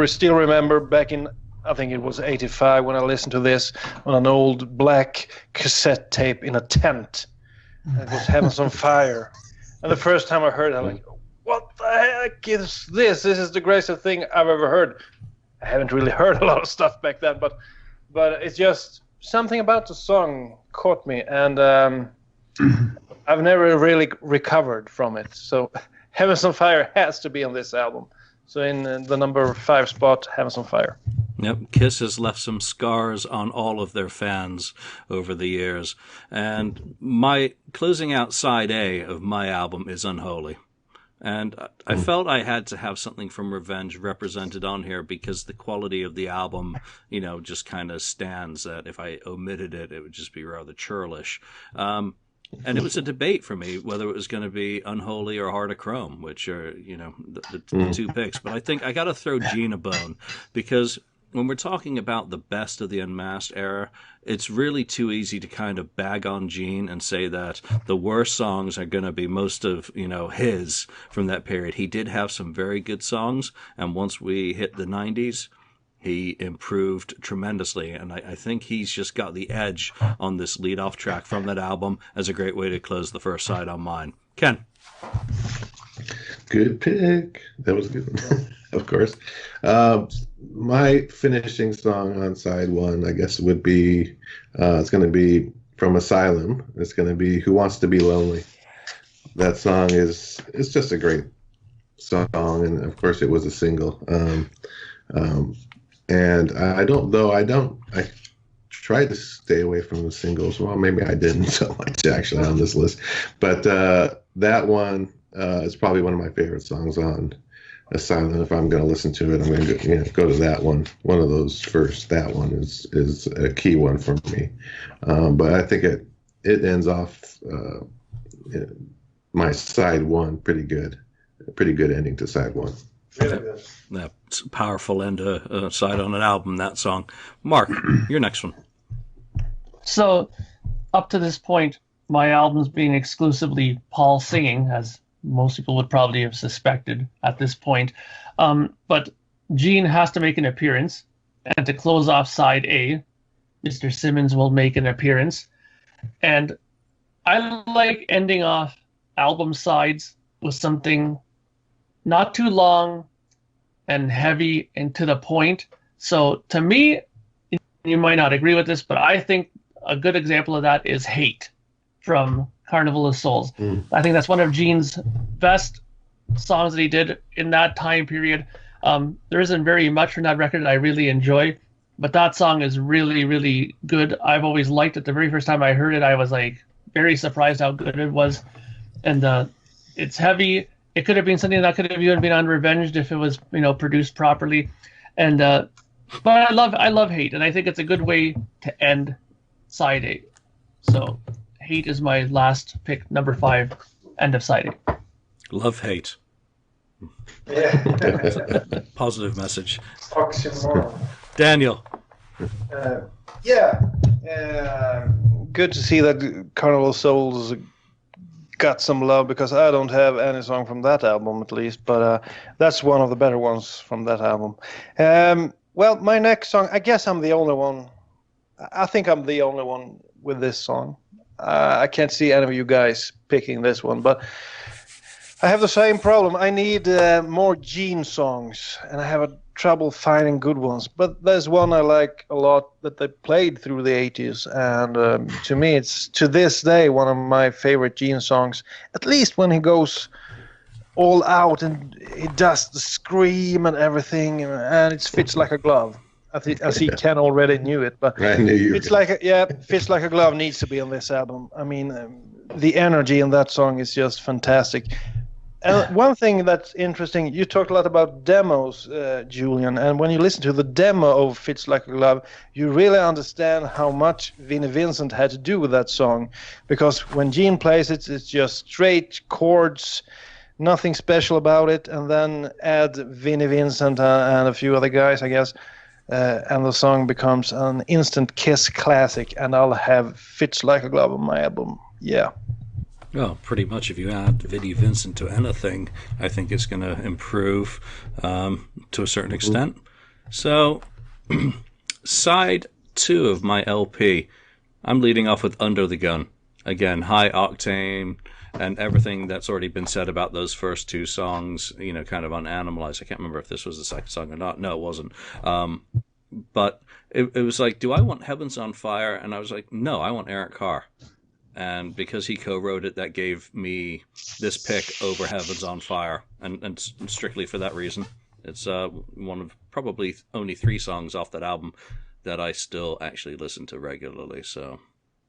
still remember back in, I think it was 85, when I listened to this on an old black cassette tape in a tent. It was Heavens on Fire. And the first time I heard it, I'm like, what the heck is this? This is the greatest thing I've ever heard. I haven't really heard a lot of stuff back then, but it's just something about the song caught me, and I've never really recovered from it. So Heavens on Fire has to be on this album. So in the number 5 spot, Heavens on Fire. Yep, Kiss has left some scars on all of their fans over the years. And my closing out side A of my album is Unholy. And I felt I had to have something from Revenge represented on here because the quality of the album, just kind of stands that if I omitted it, it would just be rather churlish. And it was a debate for me whether it was going to be Unholy or Heart of Chrome, which are, the two picks. But I think I got to throw Gene a bone because when we're talking about the best of the Unmasked era, it's really too easy to kind of bag on Gene and say that the worst songs are going to be most of, his from that period. He did have some very good songs, and once we hit the 90s, he improved tremendously, and I think he's just got the edge on this lead-off track from that album as a great way to close the first side on mine. Ken? Good pick. That was a good one, of course. My finishing song on side 1, I guess, would be, it's going to be from Asylum. It's going to be Who Wants to Be Lonely. That song it's just a great song, and of course it was a single. And I tried to stay away from the singles. Well, maybe I didn't so much actually on this list, but that one is probably one of my favorite songs on Asylum. If I'm going to listen to it, I'm going to go to that one. One of those first. That one is a key one for me. But I think it ends off my side 1 pretty good. A pretty good ending to side 1. Really good. Yeah, it's a powerful end side on an album, that song. Mark, your next one. So, up to this point, my album's been exclusively Paul singing, as most people would probably have suspected at this point. But Gene has to make an appearance, and to close off side A, Mr. Simmons will make an appearance. And I like ending off album sides with something not too long and heavy and to the point. So to me, you might not agree with this, but I think a good example of that is Hate from Carnival of Souls. I think that's one of Gene's best songs that he did in that time period. There isn't very much from that record that I really enjoy, but that song is really, really good. I've always liked it. The very first time I heard it, I was like very surprised how good it was. And it's heavy. It could have been something that could have even been on Revenged if it was, produced properly. And but I love Hate, and I think it's a good way to end side A. So Hate is my last pick, number 5, end of side A. Love Hate. Yeah. Positive message. Oxymoron. Daniel. Good to see that Carnival Souls got some love, because I don't have any song from that album, at least, but that's one of the better ones from that album. Well, my next song, I guess I'm the only one. I think I'm the only one with this song. I can't see any of you guys picking this one, but I have the same problem. I need more Gene songs, and I have trouble finding good ones. But there's one I like a lot that they played through the 80s, and to me, it's to this day one of my favorite Gene songs. At least when he goes all out, and he does the scream and everything, and it fits like a glove. I see Ken already knew it, but I knew you. Fits like a glove needs to be on this album. I mean, the energy in that song is just fantastic. And one thing that's interesting, you talked a lot about demos, Julian, and when you listen to the demo of Fits Like a Glove, you really understand how much Vinnie Vincent had to do with that song, because when Gene plays it, it's just straight chords, nothing special about it, and then add Vinnie Vincent and a few other guys, I guess. And the song becomes an instant Kiss classic, and I'll have Fits Like a Glove on my album. Yeah. Well, pretty much if you add Vinnie Vincent to anything, I think it's going to improve to a certain extent. So, side 2 of my LP, I'm leading off with Under the Gun. Again, high octane, and everything that's already been said about those first 2 songs, kind of unanimalized. I can't remember if this was the second song or not. No, it wasn't. But it was like, do I want Heaven's on Fire? And I was like, no, I want Eric Carr. And because he co-wrote it, that gave me this pick over Heaven's on Fire. And strictly for that reason. It's one of probably only 3 songs off that album that I still actually listen to regularly. So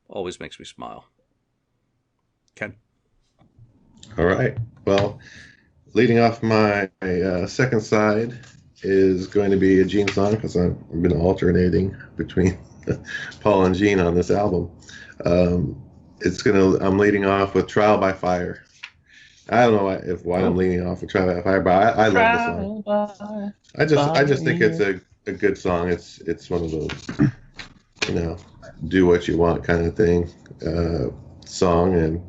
always makes me smile. Ken? All right. Well, leading off my second side is going to be a Gene song, because I've been alternating between Paul and Gene on this album. I'm leading off with Trial by Fire. I don't know why I'm leading off with Trial by Fire, but I love the song. I just think it's a good song. It's one of those, do what you want kind of thing song, and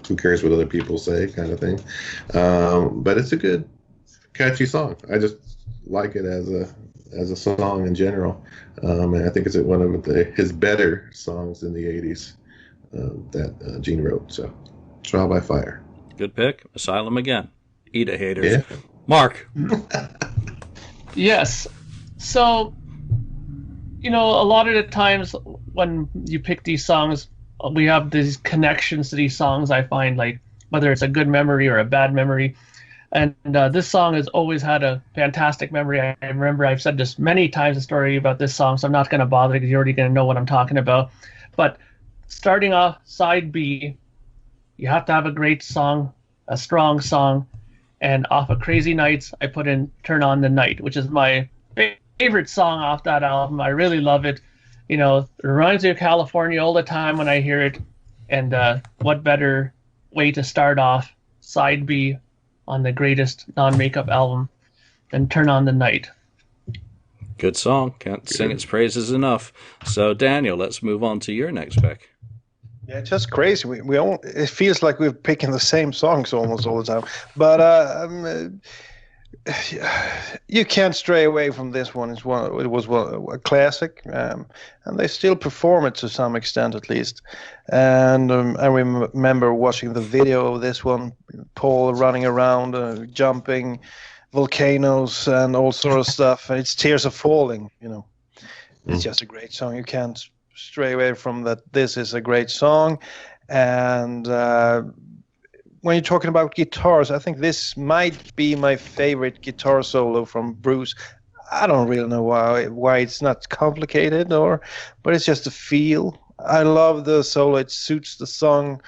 who cares what other people say kind of thing. But it's a good, catchy song. I just like it as a song in general. And I think it's one of his better songs in the 80s that Gene wrote. So, Trial by Fire. Good pick. Asylum again. Eat it, haters. Yeah. Mark. Yes. So, a lot of the times when you pick these songs, we have these connections to these songs, I find, like whether it's a good memory or a bad memory. And this song has always had a fantastic memory. I remember I've said this many times, a story about this song, so I'm not going to bother because you're already going to know what I'm talking about. But starting off side B, you have to have a great song, a strong song. And off of Crazy Nights, I put in Turn on the Night, which is my favorite song off that album. I really love it. It reminds me of California all the time when I hear it. And what better way to start off side B on the greatest non-makeup album than Turn on the Night. Good song. Can't sing its praises enough. So, Daniel, let's move on to your next pick. Yeah, it's just crazy. We all, it feels like we're picking the same songs almost all the time. But you can't stray away from this one. It was a classic, and they still perform it to some extent, at least. And I remember watching the video of this one, Paul running around, jumping volcanoes and all sort of stuff. And it's Tears Are Falling. It's just a great song. You can't stray away from that. This is a great song, and when you're talking about guitars, I think this might be my favorite guitar solo from Bruce. I don't really know why it's not complicated, but it's just a feel. I love the solo. It suits the song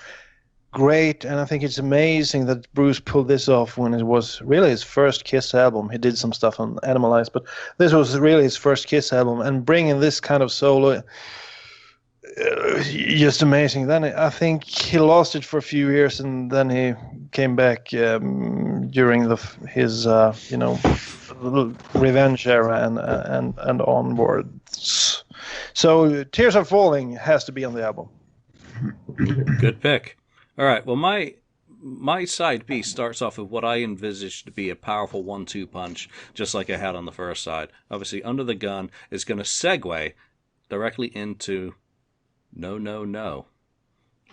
great, and I think it's amazing that Bruce pulled this off when it was really his first Kiss album. He did some stuff on Animalize, but this was really his first Kiss album, and bringing this kind of solo, just amazing. Then I think he lost it for a few years, and then he came back during his Revenge era and onwards. So Tears Are Falling has to be on the album. Good pick. All right. Well, my side B starts off with what I envisaged to be a powerful 1-2 punch, just like I had on the first side. Obviously, Under the Gun is going to segue directly into No, No, No.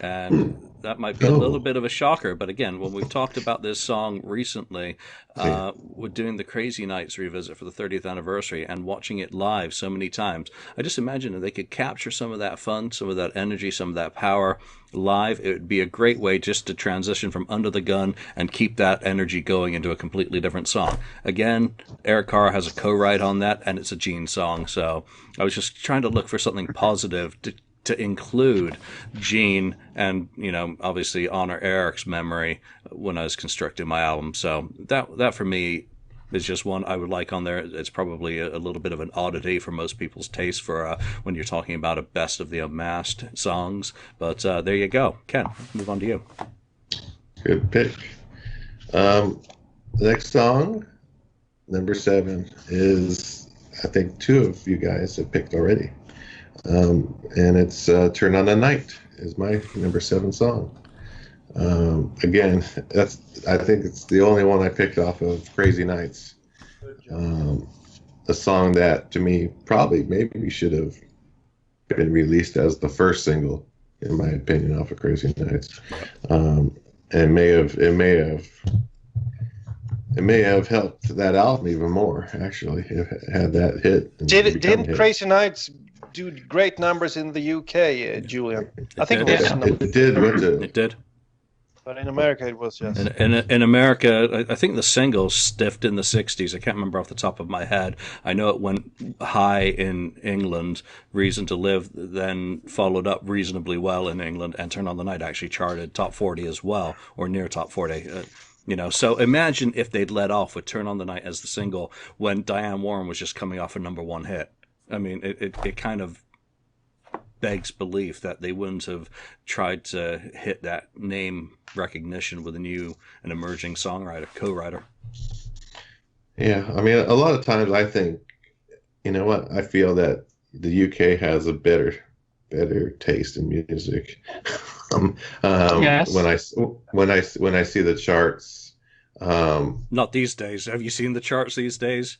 And that might be a little bit of a shocker. But again, when we've talked about this song recently, we're doing the Crazy Nights revisit for the 30th anniversary and watching it live so many times. I just imagine if they could capture some of that fun, some of that energy, some of that power live, it would be a great way just to transition from Under the Gun and keep that energy going into a completely different song. Again, Eric Carr has a co-write on that, and it's a Gene song. So I was just trying to look for something positive to include Gene and, obviously honor Eric's memory when I was constructing my album. So that for me is just one I would like on there. It's probably a little bit of an oddity for most people's taste for when you're talking about a best of the Unmasked songs. But there you go. Ken, move on to you. Good pick. The next song, number 7, is, I think, 2 of you guys have picked already. And it's Turn on the Night is my number 7 song. Again, I think it's the only one I picked off of Crazy Nights. A song that, to me, maybe should have been released as the first single, in my opinion, off of Crazy Nights. And it may have helped that album even more, actually, if it had that hit. Didn't Crazy Nights do great numbers in the UK, Julian? I think it was. It did. It did. But in America, it was, yes. In America, I think the single stiffed in the 60s. I can't remember off the top of my head. I know it went high in England. Reason to Live then followed up reasonably well in England, and Turn on the Night actually charted top 40 as well, or near top 40. So imagine if they'd let off with Turn on the Night as the single when Diane Warren was just coming off a number 1 hit. I mean, it kind of begs belief that they wouldn't have tried to hit that name recognition with an emerging songwriter, co-writer. Yeah, I mean, a lot of times I think, I feel that the UK has a better taste in music. Yes. When I see the charts. Not these days. Have you seen the charts these days?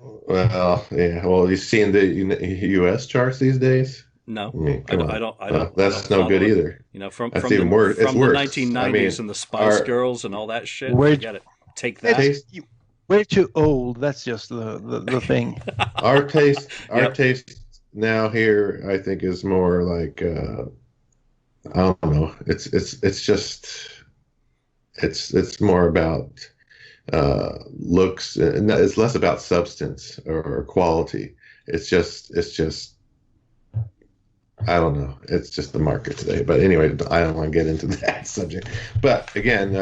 Well, yeah. Well, you've seen the U.S. charts these days? No, I don't. That's no good either. From that's the, even worse. From the 1990s and the Spice Girls and all that shit. Forget it. Take that. We're too old. That's just the thing. Our taste now here, I think, is more like I don't know. It's more about looks, and it's less about substance or quality. It's just I don't know. It's just the market today. But anyway, I don't want to get into that subject. But again,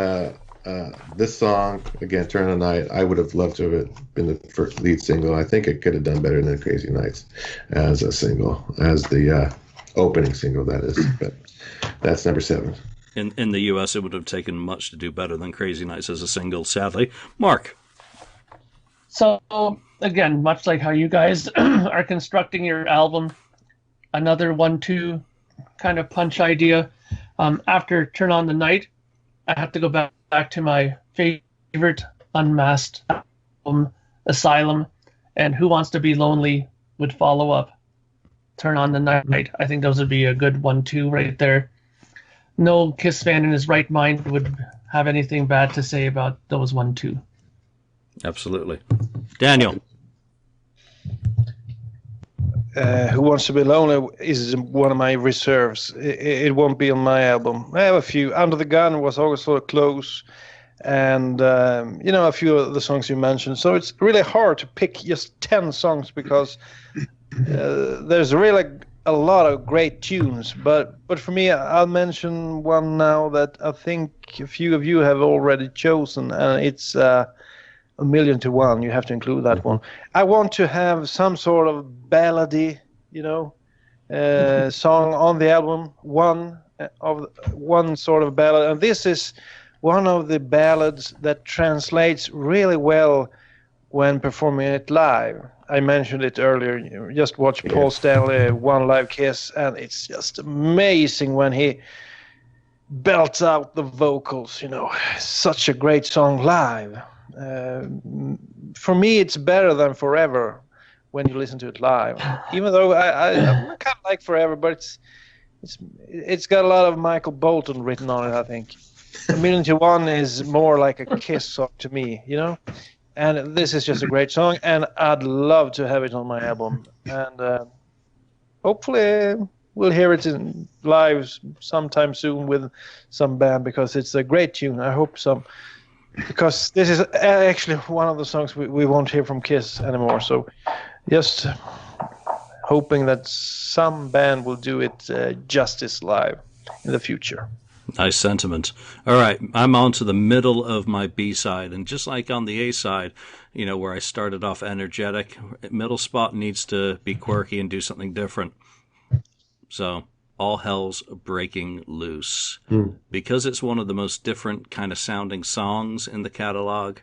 this song, again, Turn on the Night, I would have loved to have been the first lead single. I think it could have done better than Crazy Nights as a single, as the opening single, that is. But that's number 7. In the US, it would have taken much to do better than Crazy Nights as a single, sadly. Mark. So, again, much like how you guys are constructing your album, another 1-2 kind of punch idea. After Turn on the Night, I have to go back to my favorite Unmasked album, Asylum, and Who Wants to Be Lonely would follow up Turn on the Night. I think those would be a good 1-2 right there. No Kiss fan in his right mind would have anything bad to say about those 1-2. Absolutely. Daniel. Who Wants to Be Lonely is one of my reserves. It won't be on my album. I have a few. Under the Gun was also close, and a few of the songs you mentioned. So it's really hard to pick just 10 songs because there's really a lot of great tunes. But for me, I'll mention one now that I think a few of you have already chosen, and it's A Million to One. You have to include that one. I want to have some sort of ballady, song on the album. One sort of ballad, and this is one of the ballads that translates really well when performing it live. I mentioned it earlier. You just watch Paul Stanley One Live Kiss, and it's just amazing when he belts out the vocals. Such a great song live. For me, it's better than Forever when you listen to it live. Even though I kind of like Forever, but it's got a lot of Michael Bolton written on it, I think. A Million to One is more like a Kiss song to me, you know. And this is just a great song, and I'd love to have it on my album. And hopefully we'll hear it in live sometime soon with some band, because it's a great tune. I hope so, because this is actually one of the songs we won't hear from Kiss anymore. So just hoping that some band will do it justice live in the future. Nice sentiment. All right, I'm on to the middle of my B-side, and just like on the A-side, you know, where I started off energetic, middle spot needs to be quirky and do something different. So, All Hell's Breaking Loose. Because it's one of the most different kind of sounding songs in the catalog,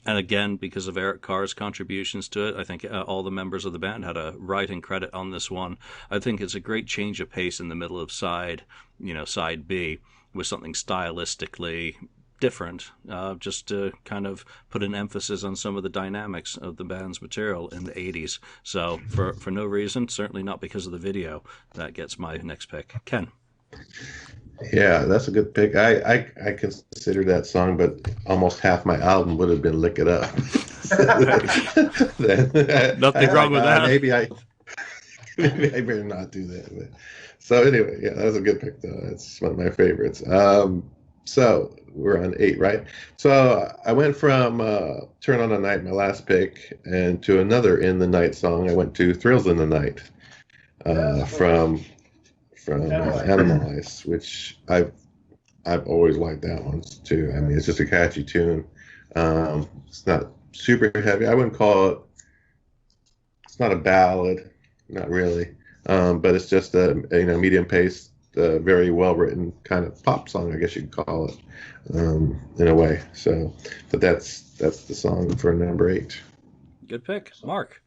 and again, because of Eric Carr's contributions to it, I think all the members of the band had a writing credit on this one. I think it's a great change of pace in the middle of side B, with something stylistically different, just to kind of put an emphasis on some of the dynamics of the band's material in the 80s. So for no reason, certainly not because of the video, that gets my next pick. Ken. Yeah, that's a good pick. I consider that song, but almost half my album would have been Lick It Up. Nothing wrong with that. Maybe I better not do that. But, so anyway, yeah, that was a good pick, though. It's one of my favorites. So we're on 8, right? So I went from Turn on the Night, my last pick, and to another In the Night song. I went to Thrills in the Night from Animalize, which I've always liked that one too. I mean, it's just a catchy tune. It's not super heavy. I wouldn't call it. It's not a ballad, not really. But it's just a medium paced, very well written kind of pop song, I guess you could call it, in a way. So, but that's the song for number 8. Good pick, Mark.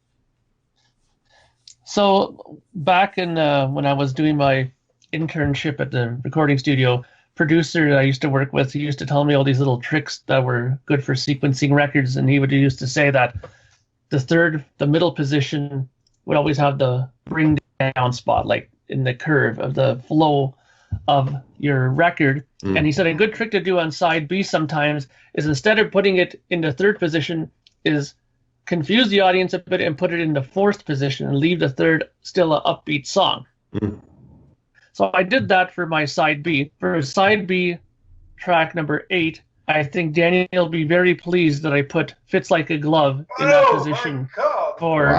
So back in when I was doing my internship at the recording studio, producer that I used to work with, he used to tell me all these little tricks that were good for sequencing records, and he would used to say that the middle position would always have the bring down spot, like in the curve of the flow of your record. And he said a good trick to do on side B sometimes is, instead of putting it into third position, is confuse the audience a bit and put it in the fourth position and leave the third still an upbeat song. So I did that for my side B. For side B, track number 8, I think Daniel will be very pleased that I put Fits Like a Glove in that position for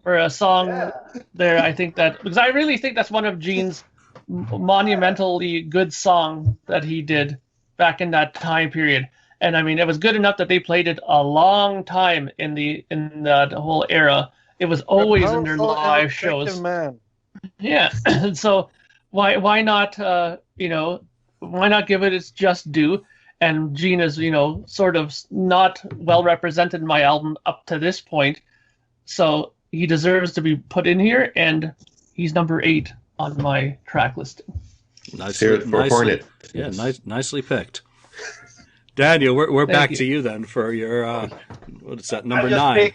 a song there. I think that, because I really think that's one of Gene's monumentally good song that he did back in that time period. And I mean, it was good enough that they played it a long time in the whole era. It was always in their live shows. Man. Yeah. So why not why not give it its just due? And Gene is, sort of not well represented in my album up to this point. So he deserves to be put in here, and he's number 8 on my track listing. Hornet. Yeah, nicely picked. Daniel, we're back to you then for your what is that, number 9?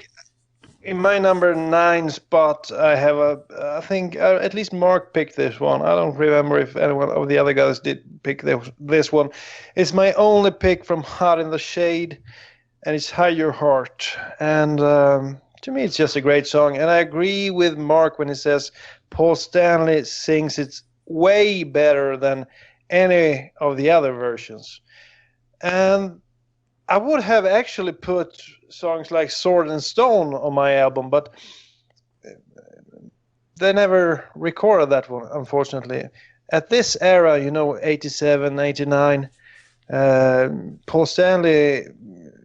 In my number 9 spot, I have I think at least Mark picked this one. I don't remember if anyone of the other guys did pick this one. It's my only pick from Hot in the Shade, and it's Hide Your Heart. And to me, it's just a great song. And I agree with Mark when he says Paul Stanley sings it way better than any of the other versions. And I would have actually put songs like Sword and Stone on my album, but they never recorded that one, unfortunately. At this era, 87, 89, Paul Stanley,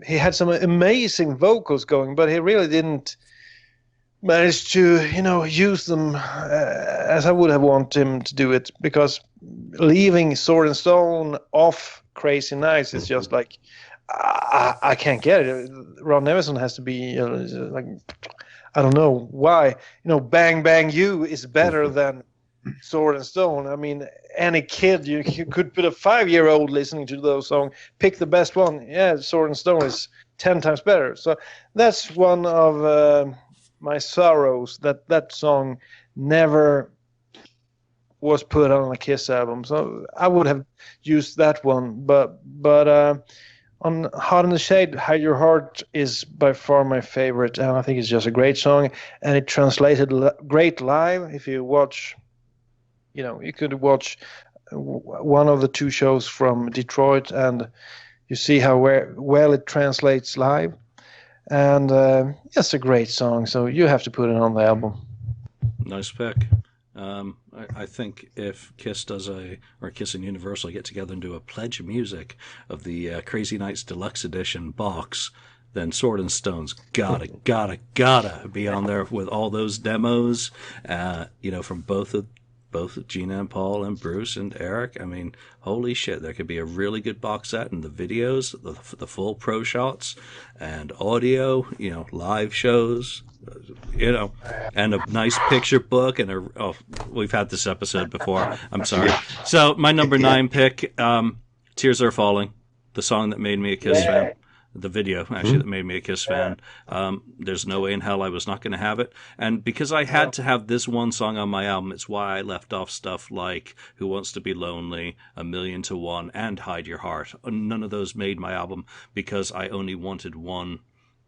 he had some amazing vocals going, but he really didn't manage to, use them as I would have wanted him to do it, because leaving Sword and Stone off Crazy Nights is just like, I can't get it. Ron Nevison has to be like, I don't know why. Bang Bang You is better than Sword and Stone. I mean, any kid, you could put a 5-year-old listening to those songs, pick the best one. Yeah, Sword and Stone is 10 times better. So that's one of my sorrows, that song never was put on a Kiss album. So I would have used that one. But on Hot in the Shade, Hide Your Heart is by far my favorite, and I think it's just a great song, and it translated great live. If you watch, you could watch one of the two shows from Detroit, and you see how well it translates live. And it's a great song, so you have to put it on the album. Nice pick. I think if Kiss Kiss and Universal get together and do a pledge of music of the Crazy Nights Deluxe Edition box, then Sword and Stone's gotta be on there with all those demos, from both Gina and Paul and Bruce and Eric. I mean, holy shit, there could be a really good box set, and the videos, the full pro shots and audio, live shows, and a nice picture book we've had this episode before. I'm sorry. So my number 9 pick, Tears Are Falling, the song that made me a Kiss fan. The video, actually, that made me a Kiss fan. There's no way in hell I was not going to have it. And because I had to have this one song on my album, it's why I left off stuff like Who Wants to Be Lonely, A Million to One, and Hide Your Heart. None of those made my album because I only wanted one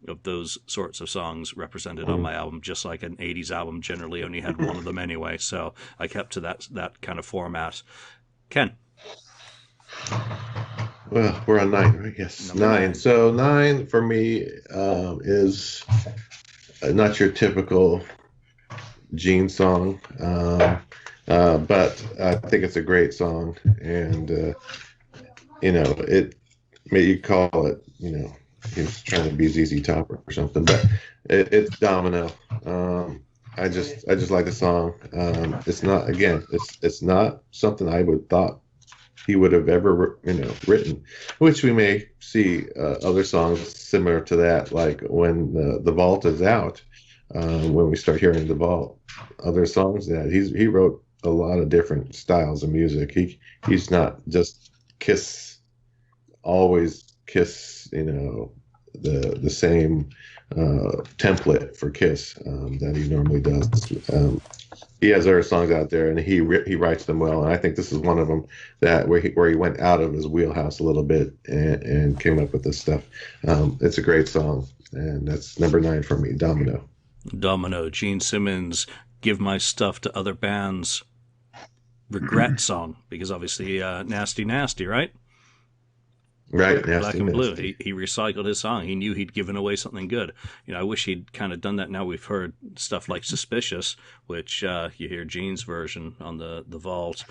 of those sorts of songs represented on my album, just like an 80s album generally only had one of them anyway. So I kept to that kind of format. Ken? Well, we're on 9, right? Yes, 9. So 9 for me is not your typical Gene song, but I think it's a great song, and it you call it, he's trying to be ZZ Top or something, but it's Domino. I just like the song. It's not, again, it's not something I would thought he would have ever written, which we may see other songs similar to that, like when the Vault is out, when we start hearing the Vault, other songs that he wrote a lot of different styles of music. He's not just always Kiss, the same template for Kiss that he normally does. He has other songs out there, and he writes them well. And I think this is one of them where he went out of his wheelhouse a little bit and came up with this stuff. It's a great song, and that's number 9 for me. Domino, Gene Simmons, Give My Stuff to Other Bands, regret song, because obviously Nasty Nasty, right? Right, Black and Blue. He recycled his song. He knew he'd given away something good. I wish he'd kind of done that. Now we've heard stuff like Suspicious, which you hear Gene's version on the Vault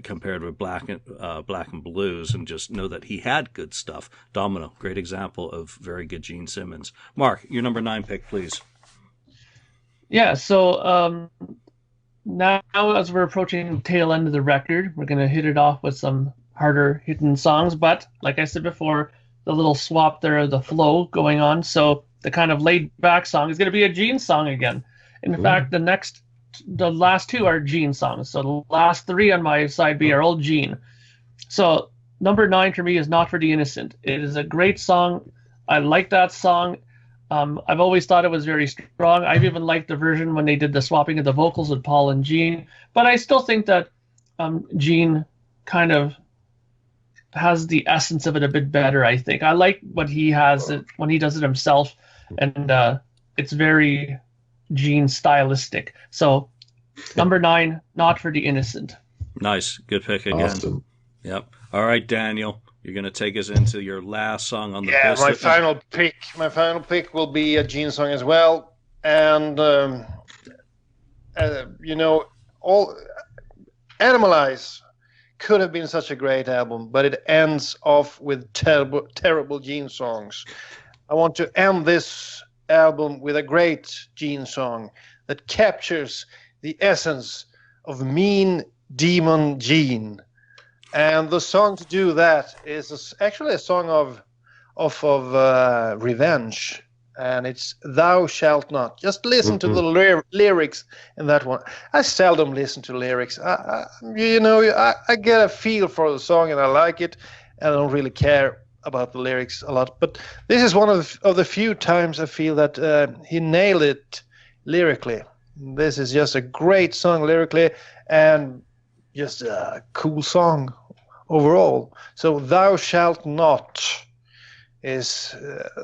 compared with Black and Blues, and just know that he had good stuff. Domino, great example of very good Gene Simmons. Mark, your number 9 pick, please. Yeah, so now as we're approaching the tail end of the record, we're going to hit it off with some harder hitting songs, but like I said before, the little swap there of the flow going on, so the kind of laid back song is going to be a Gene song again. In fact, the last 2 are Gene songs, so the last 3 on my side B are all Gene. So number 9 for me is Not for the Innocent. It is a great song. I like that song. I've always thought it was very strong. I've even liked the version when they did the swapping of the vocals with Paul and Gene, but I still think that Gene kind of has the essence of it a bit better. I think I like what he has when he does it himself, and it's very Gene stylistic. So number 9, Not for the Innocent. Nice, good pick again. Awesome. Yep. All right, Daniel, you're going to take us into your last song on the list. My final pick will be a Gene song as well, and all Animalize could have been such a great album, but it ends off with terrible Gene songs. I want to end this album with a great Gene song that captures the essence of mean demon Gene. And the song to do that is actually a song of revenge, and it's Thou Shalt Not. Just listen to the lyrics in that one. I seldom listen to lyrics. I get a feel for the song and I like it, and I don't really care about the lyrics a lot. But this is one of the few times I feel that he nailed it lyrically. This is just a great song lyrically and just a cool song overall. So Thou Shalt Not is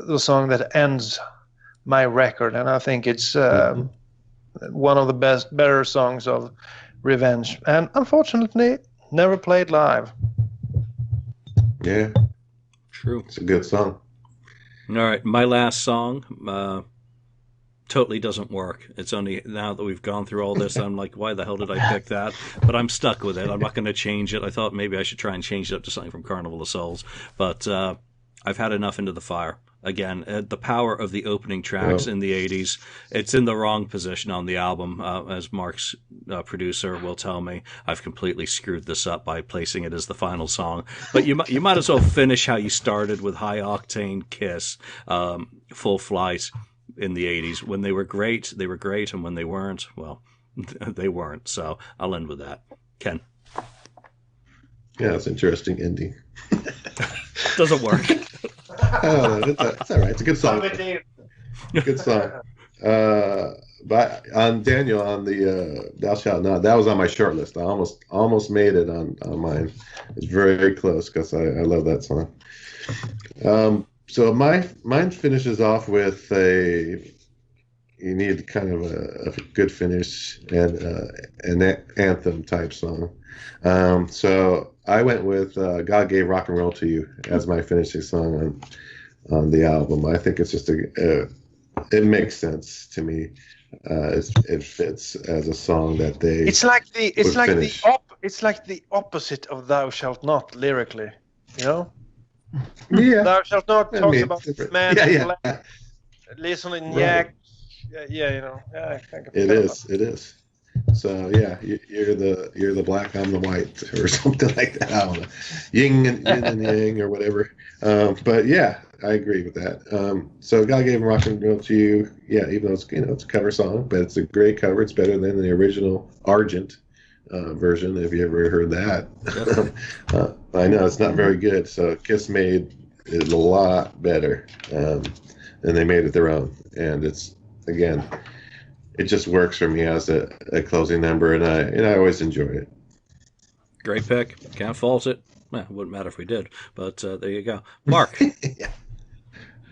the song that ends my record, and I think it's one of the better songs of Revenge, and unfortunately never played live. Yeah, True. it's a good song. All right, my last song totally doesn't work. It's only now that we've gone through all this, I'm like, why the hell did I pick that? But I'm stuck with it. I'm not going to change it. I thought maybe I should try and change it up to something from Carnival of Souls, but I've had enough Into the Fire. Again, the power of the opening tracks in the 80s. It's in the wrong position on the album, as Mark's producer will tell me. I've completely screwed this up by placing it as the final song. But you might as well finish how you started with High Octane Kiss, Full Flight in the 80s. When they were great, and when they weren't, well, they weren't. So I'll end with that. Ken? Yeah, it's an interesting ending. Doesn't work. It's all right. It's a good song. Good song. But on Daniel, on the Thou Shalt Not, that was on my short list. I almost made it on mine. It's very close because I love that song. So mine finishes off with you need kind of a good finish and an anthem type song. So I went with God Gave Rock and Roll to You as my finishing song on the album. I think it's just it makes sense to me. It fits as a song that they. It's like the opposite of Thou Shalt Not lyrically, you know. Yeah. Thou Shalt Not talks about man, yeah. listening, Right. yeah, you know. Yeah, It is. So yeah, you're the black, I'm the white, or something like that. I don't know, yin and yang or whatever. But yeah, I agree with that. So God Gave Rock and Roll to You. Yeah, even though it's a cover song, but it's a great cover. It's better than the original Argent version. If you ever heard that, I know it's not very good. So Kiss made it a lot better, and they made it their own. And it's again. It just works for me as a closing number, and I always enjoy it. Great pick. Can't fault it. Well, it wouldn't matter if we did, but there you go. Mark. Yeah.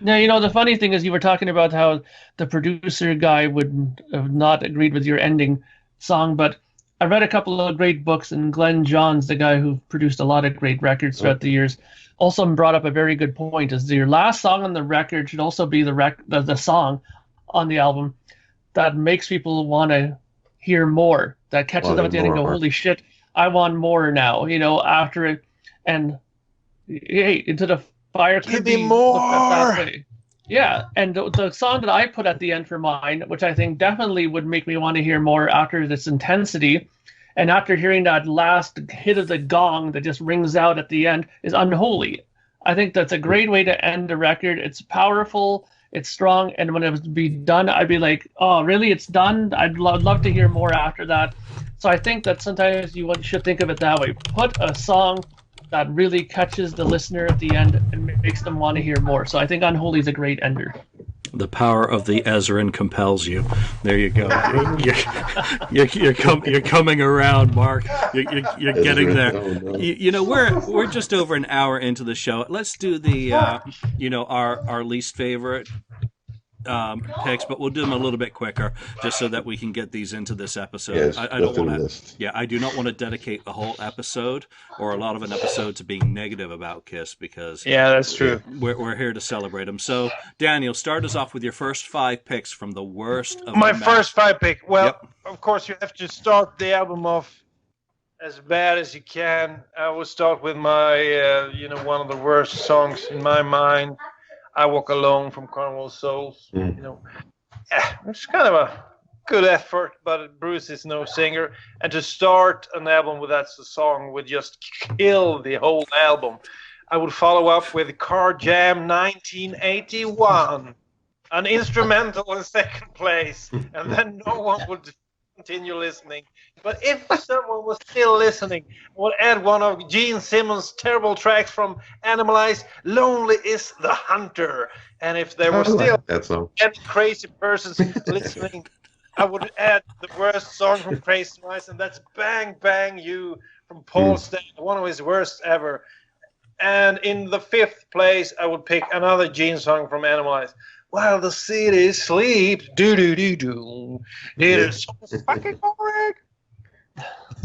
Now, you know, the funny thing is you were talking about how the producer guy would have not agreed with your ending song, but I read a couple of great books, and Glenn Johns, the guy who produced a lot of great records throughout the years, also brought up a very good point, is your last song on the record should also be the song on the album that makes people want to hear more, that catches them at the end and go, holy shit, I want more now, you know, after it. And hey, Into the Fire could be more. Looked at that way. Yeah, and the song that I put at the end for mine, which I think definitely would make me want to hear more after this intensity, and after hearing that last hit of the gong that just rings out at the end, is Unholy. I think that's a great way to end the record. It's powerful. It's strong, and when it was be done, I'd be like, "Oh, really? It's done? I'd love to hear more after that." So I think that sometimes you should think of it that way. Put a song that really catches the listener at the end and makes them want to hear more. So I think Unholy is a great ender. The power of the Ezrin compels you. There you go. You're coming around, Mark. You're getting there. Oh, no. You know, we're just over an hour into the show. Let's do the our least favorite picks, but we'll do them a little bit quicker, just so that we can get these into this episode. Yes, I don't want to. list. Yeah, I do not want to dedicate the whole episode or a lot of an episode to being negative about Kiss, because Yeah, that's true. we're here to celebrate them. So, Daniel, start us off with your first 5 picks from the worst of My the first 5 pick. Well, Yep. of course, you have to start the album off as bad as you can. I will start with my, one of the worst songs in my mind, I Walk Alone from Carnival of Souls. Mm. You know, it's kind of a good effort, but Bruce is no singer. And to start an album with that song would just kill the whole album. I would follow up with Car Jam 1981, an instrumental in second place, and then no one would continue listening. But if someone was still listening, I would add one of Gene Simmons' terrible tracks from Animalize, Lonely is the Hunter. And if there were still that song. any crazy persons listening, I would add the worst song from Crazy Nights, and that's Bang Bang You from Paul Stanley, one of his worst ever. And in the 5th place, I would pick another Gene song from Animalize. While the city sleeps, do do do do. It is so fucking boring.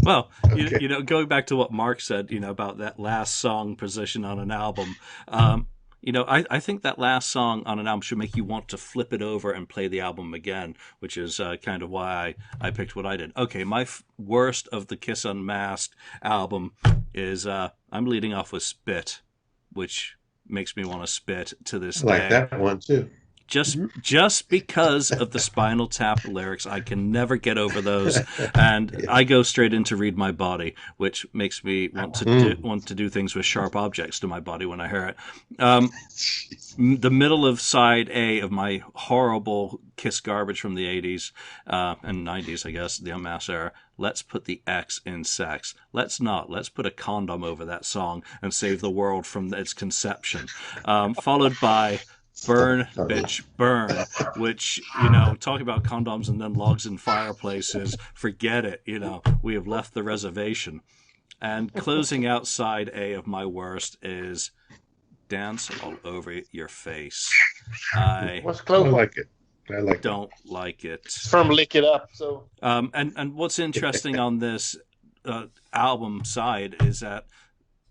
Well, you know, going back to what Mark said, you know, about that last song position on an album, you know, I think that last song on an album should make you want to flip it over and play the album again, which is kind of why I picked what I did. Okay, my worst of the Kiss Unmasked album is I'm leading off with Spit, which makes me want to spit to this day. I like that one too. Just because of the Spinal Tap lyrics, I can never get over those, and I go straight into Read My Body, which makes me want to do things with sharp objects to my body when I hear it. The middle of side A of my horrible Kiss garbage from the 80s and 90s, I guess, the Unmasked era. Let's put the X in sex. Let's not. Let's put a condom over that song and save the world from its conception. Followed by Burn, Bitch, Burn, which, you know, talk about condoms and then logs in fireplaces. Forget it. You know, we have left the reservation. And closing out side A of my worst is Dance All Over Your Face. What's I close? like it. I like Don't like it. It's from Lick It Up. So And what's interesting on this album side is that,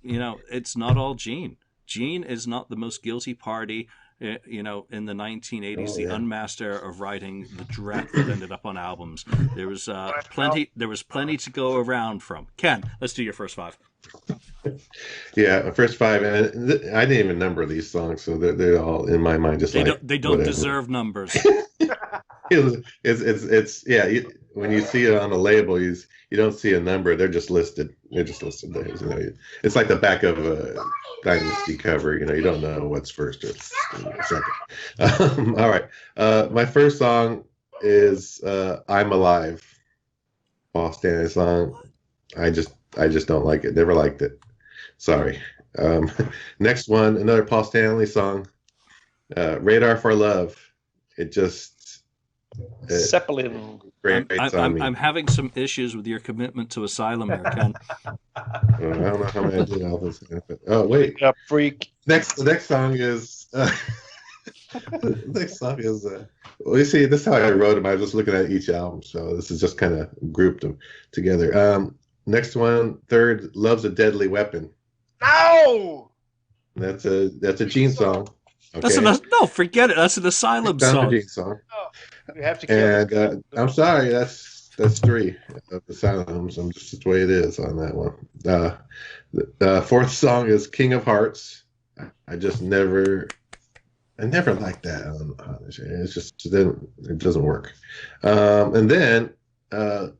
you know, it's not all Gene. Gene is not the most guilty party. You know, in the 1980s, the Unmasked era of writing the dreck that ended up on albums. There was plenty to go around from. Ken, let's do your first 5. Yeah, first 5, and I didn't even number these songs, so they're all in my mind. Just they don't deserve numbers. It's when you see it on a label, you don't see a number. They're just listed. They're just listed there. You know, it's like the back of a Dynasty cover. You know, you don't know what's first or second. All right, my first song is "I'm Alive," Paul Stanley song. I just don't like it. Never liked it. Sorry. Next one, another Paul Stanley song, "Radar for Love." It just Zeppelin. I'm having some issues with your commitment to Asylum here, Ken. I don't know how many I did all this. Oh wait, Yeah, freak. the next song is. The next song is. Well, you see, this is how I wrote them. I was just looking at each album, so this is just kind of grouped them together. Next one, third, "Love's a Deadly Weapon." No. That's a Gene song. Okay. No, forget it. That's an Asylum song. Gene song. You have to kill And I'm sorry, that's 3 of the Asylums. Just the way it is on that one. The fourth song is "King of Hearts." I never liked that on this. It's just it doesn't work. And then the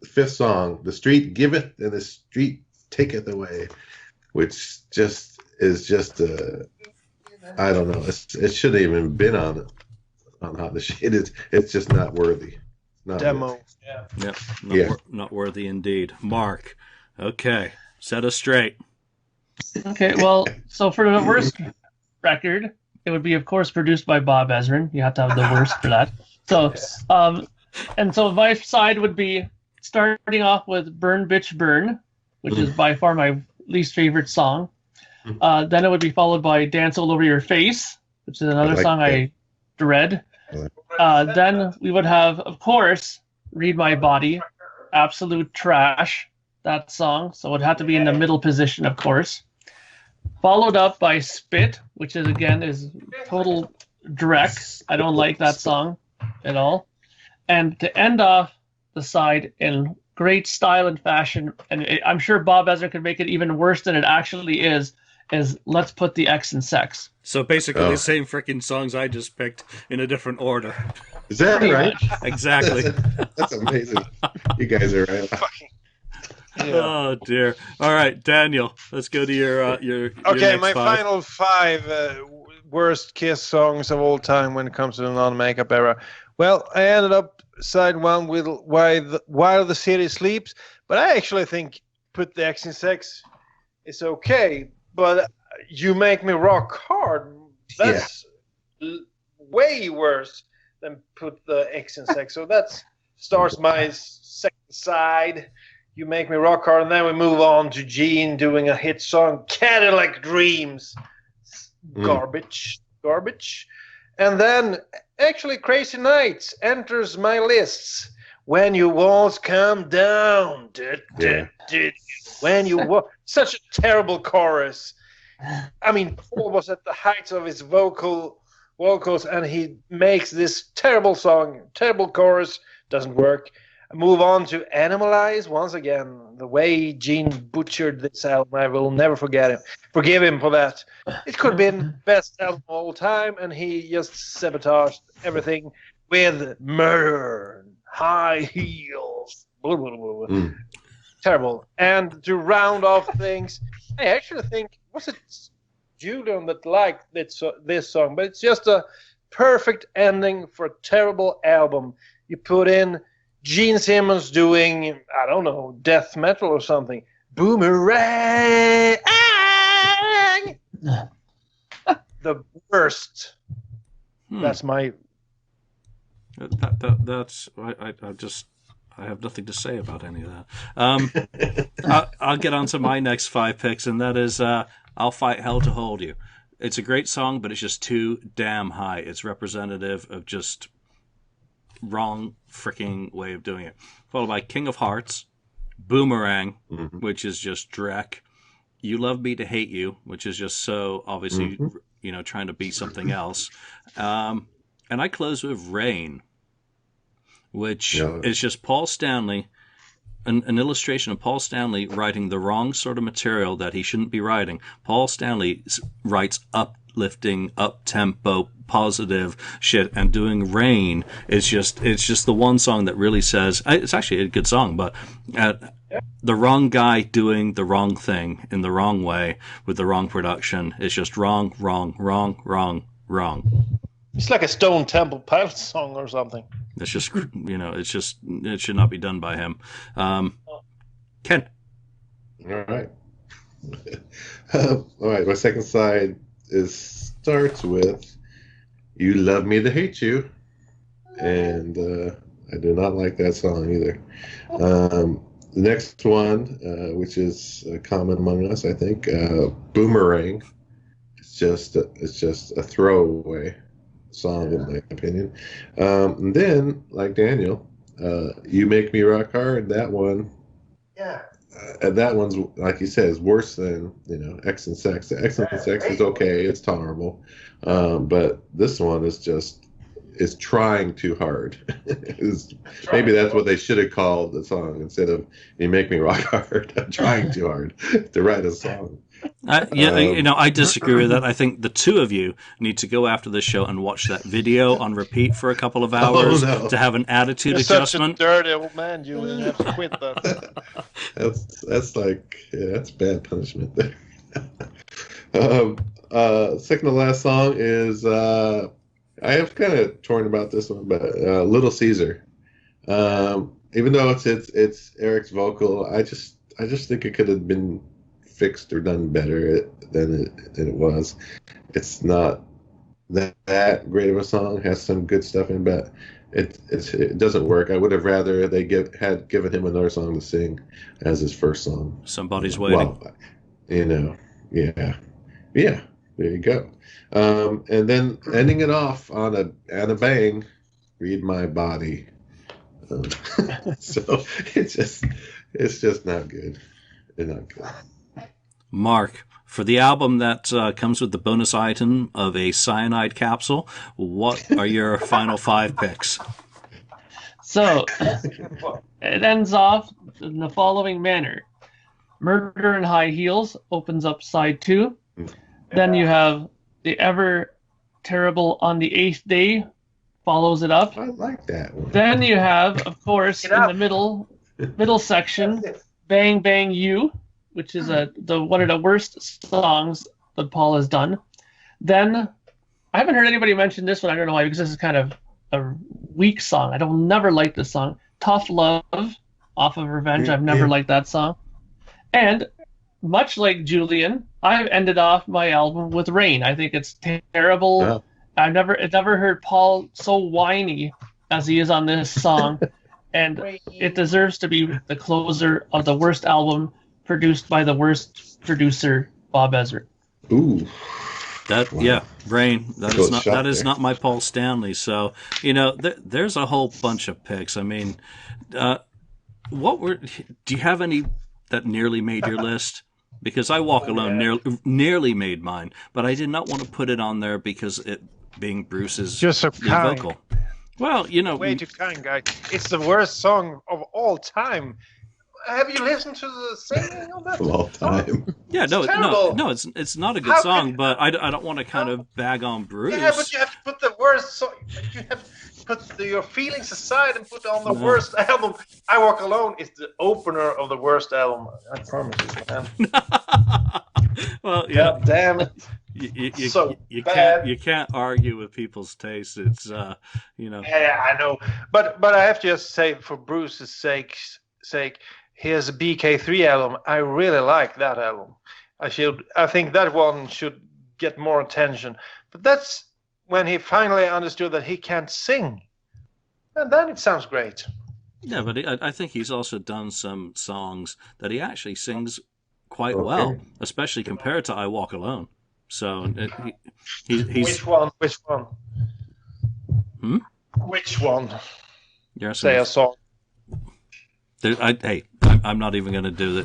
fifth song, "The Street Giveth and the Street Taketh Away," which is just I don't know. It shouldn't even been on Hot the Shit. It's just not worthy. Not demo. worthy. Yeah. Not worthy indeed. Mark, okay, set us straight. Okay, well, so for the worst record, it would be, of course, produced by Bob Ezrin. You have to have the worst for that. So, and so my side would be starting off with "Burn, Bitch, Burn," which is by far my least favorite song. Then it would be followed by "Dance All Over Your Face," which is another song I dread. Then we would have, of course, "Read My Body," absolute trash, that song. So it would have to be in the middle position, of course. Followed up by "Spit," which is total dreck. I don't like that song at all. And to end off the side in great style and fashion, and I'm sure Bob Ezrin could make it even worse than it actually is "Let's Put the X in Sex." So basically the same freaking songs I just picked in a different order. Is that Pretty right? much. Exactly. That's amazing. You guys are right. Yeah. Oh dear. All right, Daniel, let's go to your Okay, next my 5. final 5 worst Kiss songs of all time when it comes to the non-makeup era. Well, I ended up side 1 with While the City Sleeps, but I actually think "Put the X in Sex" is okay, but "You Make Me Rock Hard," that's way worse then put the X in sex. So that starts my second side. You Make Me Rock Hard, and then we move on to Gene doing a hit song, Cadillac Dreams. Garbage. And then actually Crazy Nights enters my lists. When Your Walls Come Down. When You Walk. Such a terrible chorus. I mean, Paul was at the height of his vocals, and he makes this terrible song, terrible chorus, doesn't work. Move on to Animalize. Once again, the way Gene butchered this album, I will never forgive him for that. It could have been best album of all time, and he just sabotaged everything with Murder, High Heels, blah, blah, blah, blah. Terrible. And to round off things, I actually think, was it Julian that liked this song? But it's just a perfect ending for a terrible album. You put in Gene Simmons doing, I don't know, death metal or something. Boomerang! The worst. That's my... That's I have nothing to say about any of that. I'll get on to my next 5 picks, and that is I'll Fight Hell to Hold You. It's a great song, but it's just too damn high. It's representative of just wrong freaking way of doing it. Followed by King of Hearts, Boomerang, which is just dreck. You Love Me to Hate You, which is just so obviously, trying to beat something else. And I close with Rain, which is just Paul Stanley, an illustration of Paul Stanley writing the wrong sort of material that he shouldn't be writing. Paul Stanley writes uplifting, up-tempo, positive shit, and doing Rain is just the one song that really says, it's actually a good song, but the wrong guy doing the wrong thing in the wrong way with the wrong production is just wrong. It's like a Stone Temple Pilots song or something. It's just, it should not be done by him. Ken. All right. All right. My second side starts with You Love Me to Hate You. And I do not like that song either. The next one, which is common among us, I think, Boomerang. It's just a throwaway song, in my opinion. And then, like Daniel, You Make Me Rock Hard, that one. Yeah. And that one's, like you said, is worse than, X and Sex. X and Sex is okay, it's tolerable. But this one is trying too hard. Maybe that's what they should have called the song instead of You Make Me Rock Hard. I'm trying too hard to write a song. I disagree with that. I think the two of you need to go after this show and watch that video on repeat for a couple of hours to have an attitude adjustment. Such a dirty old man, Julian. You have to quit that. That's bad punishment there. Second to last song is I have kind of torn about this one, but Little Caesar. Even though it's Eric's vocal, I just think it could have been fixed or done better than it was. It's not that great of a song. It has some good stuff in, but it doesn't work. I would have rather they had given him another song to sing as his first song. Somebody's Waiting. Well, yeah. There you go. And then ending it off on a bang, Read My Body. So it's just not good. It's not good. Mark, for the album that comes with the bonus item of a cyanide capsule, what are your final 5 picks? So, it ends off in the following manner. Murder in High Heels opens up side 2. Then you have The Ever Terrible on the 8th Day follows it up. I like that one. Then you have, of course, in the middle section, Bang Bang You, which is one of the worst songs that Paul has done. Then, I haven't heard anybody mention this one. I don't know why, because this is kind of a weak song. I don't never like this song. Tough Love off of Revenge. I've never liked that song. And much like Julian, I've ended off my album with Rain. I think it's terrible. I've never heard Paul so whiny as he is on this song, and it deserves to be the closer of the worst album produced by the worst producer, Bob Ezra. Ooh. Rain. That is there. not my Paul Stanley. So there's a whole bunch of picks. I mean, do you have any that nearly made your list? Because I Walk Alone nearly made mine, but I did not want to put it on there because it being Bruce's You're so lead kind. vocal. Well, Way too kind, guy. It's the worst song of all time. Have you listened to the singing of that? Of all time. Yeah, it's not a good song, but I don't want to kind of bag on Bruce. Yeah, but you have to put the worst song. You have to put your feelings aside and put on the worst album. I Walk Alone is the opener of the worst album. I promise you, man. Well, yeah. God damn it. You can't argue with people's tastes. It's Yeah, I know. But I have to just say, for Bruce's sake, here's a BK3 album. I really like that album. I think that one should get more attention. But that's when he finally understood that he can't sing, and then it sounds great. Yeah, but I think he's also done some songs that he actually sings quite well, especially compared to I Walk Alone. So he's Which one? Which one? Say a song. I'm not even going to do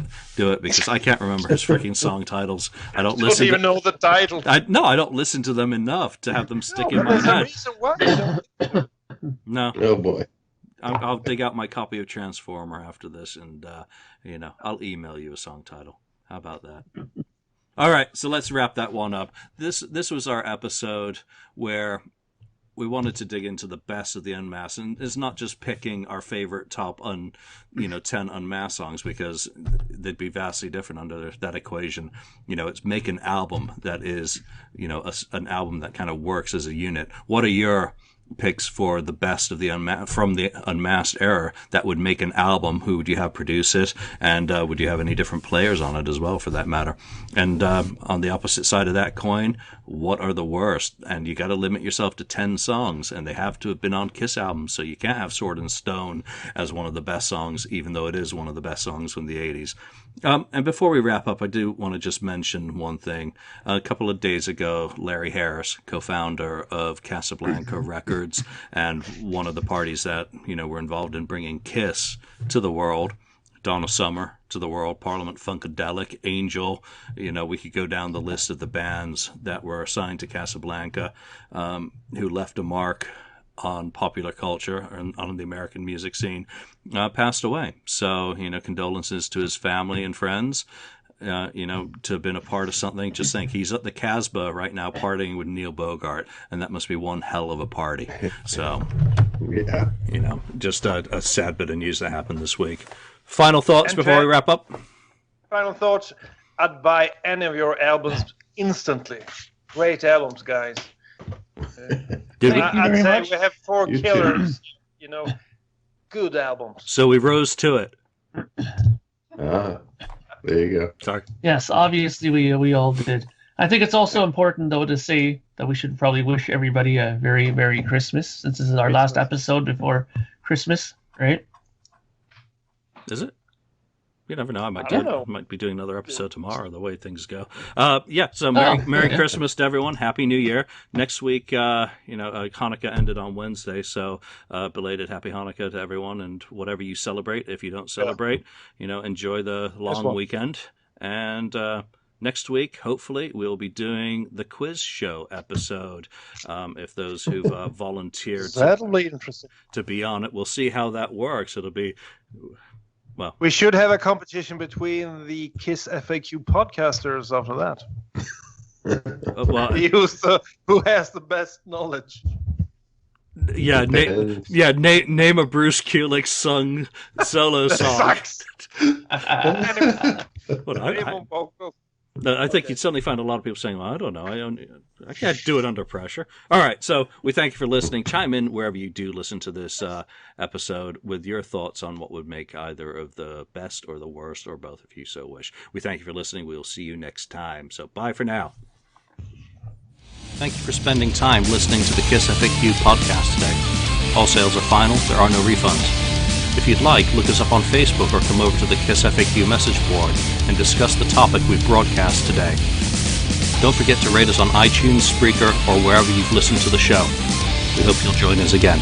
it because I can't remember his freaking song titles. I don't listen. Don't even know the title. I don't listen to them enough to have them stick in my head. There's a reason why you don't. No. Oh boy. I'll dig out my copy of Transformer after this, and I'll email you a song title. How about that? All right, so let's wrap that one up. This was our episode where we wanted to dig into the best of the Unmasked, and it's not just picking our favorite top 10 Unmasked songs, because they'd be vastly different under that equation. It's make an album that is, an album that kind of works as a unit. What are your picks for the best of the from the Unmasked era that would make an album? Who would you have produce it, and would you have any different players on it as well, for that matter? And on the opposite side of that coin, what are the worst? And you got to limit yourself to 10 songs, and they have to have been on Kiss albums, so you can't have Sword and Stone as one of the best songs, even though it is one of the best songs from the 80s. And before we wrap up, I do want to just mention one thing. A couple of days ago, Larry Harris, co-founder of Casablanca Records, and one of the parties that were involved in bringing Kiss to the world, Donna Summer to the world, Parliament Funkadelic, Angel. We could go down the list of the bands that were assigned to Casablanca, who left a mark on popular culture and on the American music scene, passed away. So, condolences to his family and friends. To have been a part of something. Just think, he's at the Casbah right now partying with Neil Bogart, and that must be one hell of a party. So, Yeah. Just a sad bit of news that happened this week. Final thoughts before we wrap up? Final thoughts. I'd buy any of your albums instantly. Great albums, guys. I'd say we have 4 killers. Good albums. So we rose to it. There you go. Sorry. Yes, obviously we all did. I think it's also important, though, to say that we should probably wish everybody a very Merry Christmas, since this is our last episode before Christmas, right? Is it? You never know. I might be doing another episode tomorrow, the way things go. So Merry Christmas to everyone. Happy New Year. Next week, Hanukkah ended on Wednesday, so belated Happy Hanukkah to everyone, and whatever you celebrate. If you don't celebrate, enjoy the long weekend. And next week, hopefully, we'll be doing the quiz show episode. If those who've volunteered That'll be interesting to be on it, we'll see how that works. It'll be... Well, we should have a competition between the KissFAQ podcasters after that. Who has the best knowledge? Yeah, name a Bruce Kulick sung solo song. I think you'd suddenly find a lot of people saying, well, I don't know. I can't do it under pressure. All right, so we thank you for listening. Chime in wherever you do listen to this episode with your thoughts on what would make either of the best or the worst, or both if you so wish. We thank you for listening. We'll see you next time. So bye for now. Thank you for spending time listening to the KissFAQ podcast today. All sales are final, there are no refunds. If you'd like, look us up on Facebook or come over to the KissFAQ message board and discuss the topic we broadcast today. Don't forget to rate us on iTunes, Spreaker, or wherever you've listened to the show. We hope you'll join us again.